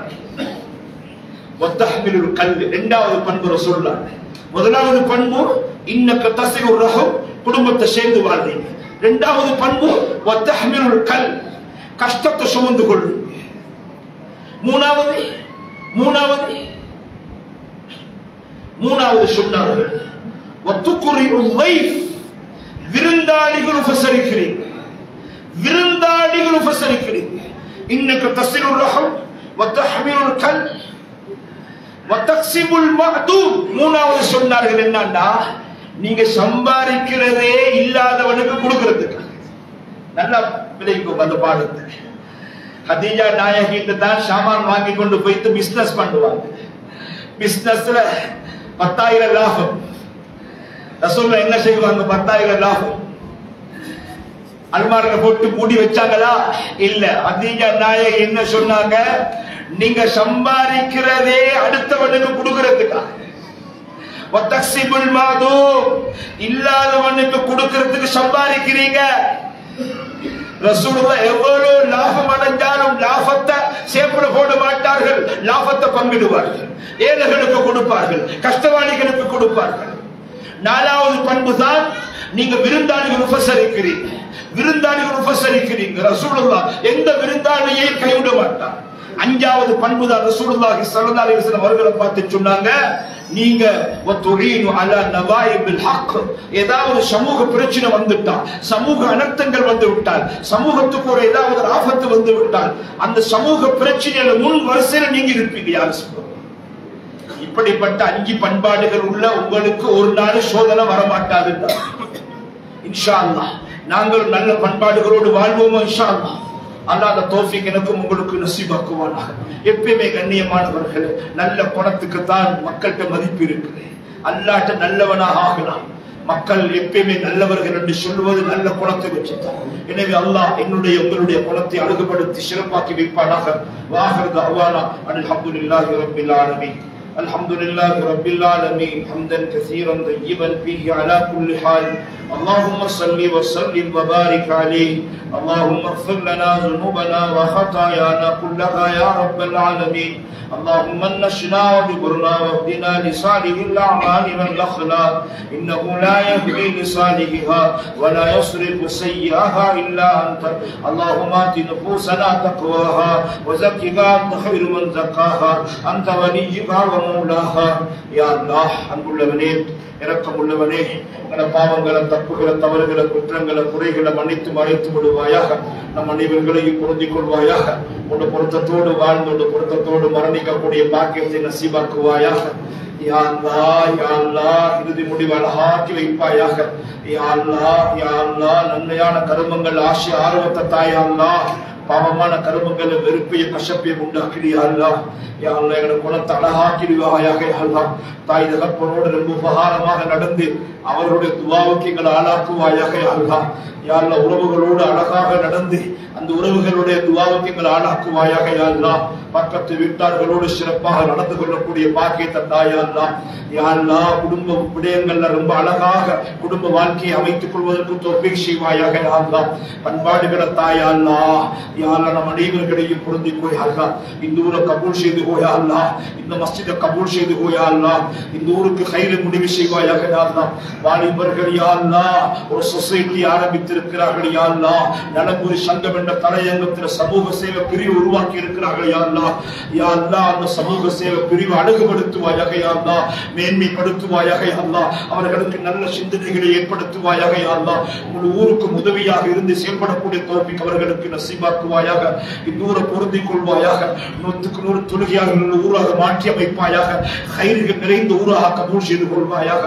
வத்தஹ்மிலுல் கல் இரண்டாவது பண்பு ரசூலுல்லாஹ். முதலாவது பண்பு இன்னக தஸிலுர் ரஹம், குடும்பத்தை சேர்ந்து வாழ்றீங்க. இரண்டாவது பண்பு வத்தஹ்மிலுல் கல், கஷ்டத்தை சுமந்து கொள்றீங்க. மூணாவது சொன்னார்கள் வத்துகுரியுல் லைஃப், விருந்தாளிகள் உபசரிக்கிறீங்க, விருந்தாளிகள் உபசரிக்கிறீங்க. இன்னக தஸிலுர் ரஹம் வத்தஹ்மிலுல் கல் வதக்ஸிபுல் மஅதூம். மூணாவது சொன்னார்கள் என்னன்னா, நீங்க சம்பாதிக்கிறதே இல்லாதவனுக்கு கொடுக்கிறதுக்கு. நல்லா விளைக்கும் அந்த பாடத்தை. ஹதீஜா நாயகிட்ட தான் சாமான் வாங்கி கொண்டு போயிட்டு பிசினஸ் பண்ணுவாங்க. பிசினஸ்ல 10,000 லாபம். ரசூலுல்லாஹ் என்ன செய்வாங்க? 10,000 லாபம் அல்மாரில போட்டு மூடி வச்சாங்களா? இல்ல. ஹதீஜா நாயகி என்ன சொன்னாங்க? நீங்க சம்பாதிக்கிறதே அடுத்தவனுக்கு கொடுக்கிறதுக்கா. வதக்ஸிபுல் மஅதூம், இல்லாதவனுக்கு கொடுக்கிறதுக்கு சம்பாதிக்கிறீங்க. ரசூலுல்லாஹ் எவ்வளவு லாபம் அடைஞ்சாலும் லாபத்தை சேப்பட போட மாட்டார்கள், லாபத்தை பங்கிடுவார்கள், ஏழைகளுக்கு கொடுப்பார்கள், கஷ்டவாளிகளுக்கு கொடுப்பார்கள். நாலாவது பண்பு தான் நீங்க விருந்தாளிகள் உபசரிக்கிறீங்க, விருந்தாளிகள் உபசரிக்கிறீங்க. ரசூலுல்லாஹ் எந்த விருந்தாளியை கைவிட மாட்டார். அஞ்சாவது பண்பு தான் ரசூலுல்லாஹி ஸல்லல்லாஹு அலைஹி வஸல்லம் அவர்களை பார்த்து சொன்னாங்க, நீங்க வதுஈனு அலா நவாயிபில் ஹக், ஏதாவது சமூக பிரச்சனை வந்துட்டா, சமூக அனர்த்தங்கள் வந்து விட்டால், சமூகத்துக்கு ஒரு ஏதாவது ஆபத்து வந்து விட்டால், அந்த சமூக பிரச்சனையில முன் வரிசையில நீங்க இருப்பீங்க. யார் சொல்லுங்க? இப்படிப்பட்ட 5 பண்பாடுகள் உள்ள உங்களுக்கு ஒரு நாள் சோதனை வரமாட்டாது. இன்ஷா அல்லாஹ் நாங்கள் நல்ல பண்பாடுகளோடு வாழ்வோமோ இன்ஷா அல்லாஹ். அல்லாஹ் அந்த தௌஃபீக் எனக்கும் உங்களுக்கு நசீபாக்குவானாக. எப்பயுமே கண்ணியமானவர்களே, நல்ல குணத்துக்கு தான் மக்கள்கிட்ட மதிப்பு இருக்குது. அல்லாஹ்ட்ட நல்லவனாக ஆகலாம். மக்கள் எப்பயுமே நல்லவர்கள் என்று சொல்வது நல்ல குணத்தை வச்சுதான். எனவே அல்லாஹ் என்னுடைய உங்களுடைய குணத்தை அழகுபடுத்தி சிறப்பாக்கி வைப்பானாக. வாஹிரு தஅவானா அல்ஹம்துலில்லாஹி ரப்பில் ஆலமீன். الحمد لله رب العالمين حمدا كثيرا طيبا فيه على كل حال. اللهم صل وسلم وبارك عليه. اللهم اغفر لنا ذنوبنا وخطايانا كلها يا رب العالمين. اللهم نشنا وذكرنا واهدنا لصالح الاعمال والاخلاق، انه لا يهدي لصالحها ولا يصرف سيئها الا انت. اللهم ات نفوسنا تقواها وزكها انت خير من زكاها، انت وليها ومولاها. يا الله அன்புள்ளவனே, இரக்கமுள்ளவனே, எங்கள பாவங்களை, தப்புகளை, தவறுகளை, குற்றங்களை, குறைகளை மன்னித்து மறைத்து விடுவாயாக. நம் அனைவர்களையும் பொருந்திக் கொள்வாயாக. உன் பொருத்தத்தோடு வாழ்ந்து உன் பொருத்தத்தோடு மரணிக்கக்கூடிய பாக்கியத்தை நசீபாக்குவாயாக. யா அல்லாஹ், யா அல்லாஹ், இறுதி முடிவு அழகாக்கி வைப்பாயாக. யா அல்லாஹ், யா அல்லாஹ், நன்மையான கருமங்கள், ஆசை, ஆர்வத்தை தாயா அல்லாஹ், பாவமான கருமங்களை, வெறுப்பைய கசப்பையும் உண்டாக்கிறியா அல்லாஹ். யா அல்லாஹ், எங்களை குணத்தை அழகாக்கிடுவாயாக. அல்லாஹ், தாய் தகப்பனோடு ரொம்ப உபகாரமாக நடந்து அவர்களுடைய துவாவுக்கு எங்களை ஆளாக்குவாயாக. அல்லாஹ், யா அல்லாஹ், உறவுகளோடு அழகாக நடந்து அந்த உறவுகளுடைய துவாவுக்கு எங்களை ஆளாக்குவாயாக. யா அல்லாஹ், பக்கத்து வீட்டார்களோடு சிறப்பாக நடந்து கொள்ளக்கூடிய பாக்கியத்தை தாயா அல்லாஹ். யா அல்லாஹ், குடும்ப விடயங்கள்ல ரொம்ப அழகாக குடும்ப வாழ்க்கையை அமைத்துக் கொள்வதற்கு தௌஃபீக் செய்வாயாக. யா அல்லாஹ், பண்பாடுகளை தாயா அல்லாஹ். யா அல்லாஹ், நம் அனைவர்களையும் பொருந்திக்கோ. யா அல்லாஹ், இந்த ஊரை கபூல் செய்து யா அல்லாஹ், இந்த மஸ்ஜிதை கபூல் செய்து யா அல்லாஹ், இந்த ஊருக்கு கையில முடிவு செய்வாயாக. யா அல்லாஹ், வாலிபர்கள் யா அல்லாஹ் ஒரு சொசைட்டி ஆரம்பித்திருக்கிறார்கள். யா அல்லாஹ், நலம்புரி சங்கம் என்ற தலையங்கத்தில் சமூக சேவை பிரிவு உருவாக்கி இருக்கிறார்கள். யா அல்லாஹ், யா அல்லாஹ், அந்த சமூக சேவை பிரிவு அழகுபடுத்துவாயாக. யா அல்லாஹ், மேன்மைப்படுத்துவாயாக. யா அல்லாஹ், அவர்களுக்கு நல்ல சிந்தனைகளை ஏற்படுத்துவாயாக. யா அல்லாஹ், உங்கள் ஊருக்கு உதவியாக இருந்து செயல்படக்கூடிய தௌஃபீக் அவர்களுக்கு நசீபாக்குவாயாக. இந்த ஊரை பொருந்திக் கொள்வாயாக. 100க்கு 100 தொழுகையாக உள்ள ஊராக மாற்றி அமைப்பாயாக. கைர்கள் நிறைந்த ஊராக கபூல் செய்து கொள்வாயாக.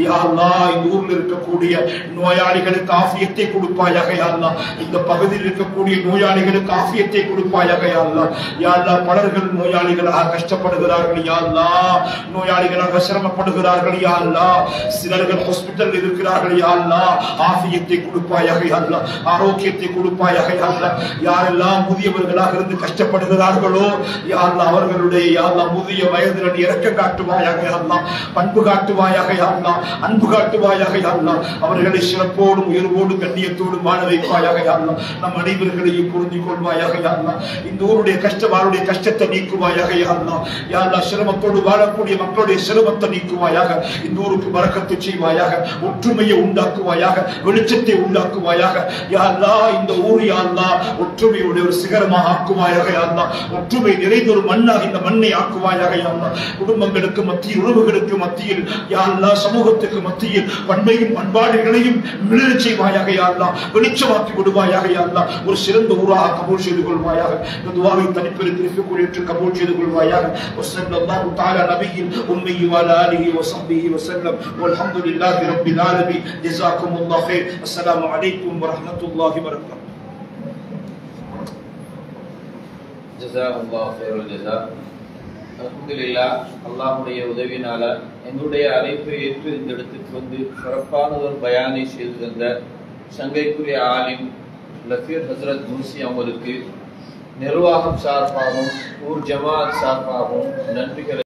யா அல்லாஹ், இந்த ஊரில் இருக்கக்கூடிய நோயாளிகளுக்கு ஆஃபியத்தை கொடுப்பாயாக. யா அல்லாஹ், இந்த பகுதியில் இருக்கக்கூடிய நோயாளிகளுக்கு ஆஃபியத்தை கொடுப்பாயாக. யா அல்லாஹ், யா அல்லாஹ், பலர்கள் நோயாளிகளாக கஷ்டப்படுகிறார்கள் யா அல்லாஹ், நோயாளிகளாக சிரமப்படுகிறார்கள் யா அல்லாஹ், சிலர்கள் ஹாஸ்பிட்டல் இருக்கிறார்கள் யா அல்லாஹ், ஆஃபியத்தை கொடுப்பாயாக யா அல்லாஹ், ஆரோக்கியத்தை கொடுப்பாயாக யா அல்லாஹ். யாரெல்லாம் முதியவர்களாக இருந்து கஷ்டப்படுகிறார்களோ யா அல்லாஹ், அவர்களுடைய யா அல்லாஹ் முதிய வயதில் இரக்கம் காட்டுவாயாக யா அல்லாஹ், பண்பு காட்டுவாயாக யா அல்லாஹ், அன்பு காட்டுவாயாக யா அல்லாஹ். அவர்களை சிறப்போடும் உயர்வோடும் கண்ணியத்தோடும் வாழ வைப்பாயாக யா அல்லாஹ். நம் அனைவர்களையும் புரிந்து கொள்வாயாக யா அல்லாஹ். இந்த ஊருடைய கஷ்டவாருடைய கஷ்டத்தை நீக்குவாயாக யா அல்லாஹ். யா அல்லாஹ், சிரமத்தோடு வாழக்கூடிய மக்களுடைய சிரமத்தை நீக்குவாயாக. இந்த ஊருக்கு பரக்கத்து செய்வாயாக, ஒற்றுமையை உண்டாக்குவாயாக, வெளிச்சத்தை உண்டாக்குவாயாக யா அல்லாஹ். இந்த ஊர் யா அல்லாஹ் ஒற்றுமையுடைய ஒரு சிகரமாக ஆக்குவாயாக யா அல்லாஹ். ஒற்றுமை நிறைந்த ஒரு மண்ணாக இந்த மண்ணை ஆக்குவாயாக யா அல்லாஹ். குடும்பங்களுக்கு மத்தியில், உறவுகளுக்கு மத்தியில் யா அல்லாஹ், சமூகத்துக்கு மத்தியில் பண்பையும் பண்பாடுகளையும் விழுச் செய்வாயாக யா அல்லாஹ். வெளிச்சமாக்கி விடுவாயாக யா அல்லாஹ். ஒரு சிறந்த ஊராக கபூல் செய்து கொள்வாயாக. இந்த துஆவை தனிப்பெருத்திற்கு ஏற்று கபூல் செய்து கொள்வாயாக. வஸல்லல்லாஹு தஆலா நபியில் உம்மி வ அலா ஆலிஹி வ ஸஹ்பிஹி வ ஸல்லம். வல்ஹம்துலில்லாஹி ரப்பில் ஆலமீன். ஜஸாக்குமுல்லாஹு கைர். அஸ்ஸலாமு அலைக்கும் வ ரஹ்மத்துல்லாஹி வ பரகாத்துஹு. ஜஸாக்கல்லாஹு கைரல் ஜஸா. அல்ஹம்துலில்லாஹ், அல்லாஹ்வுடைய உதவியினால எங்களுடைய அழைப்பை ஏற்று இந்த இடத்துக்கு வந்து சிறப்பான ஒரு பயானை செய்து தந்த சங்கைக்குரிய ஆலிம் லஃபீர் ஹஸ்ரத் முன்சி அவங்களுக்கு நிர்வாகம் சார்பாகவும் ஊர் ஜமாத் சார்பாகவும் நன்றிகளை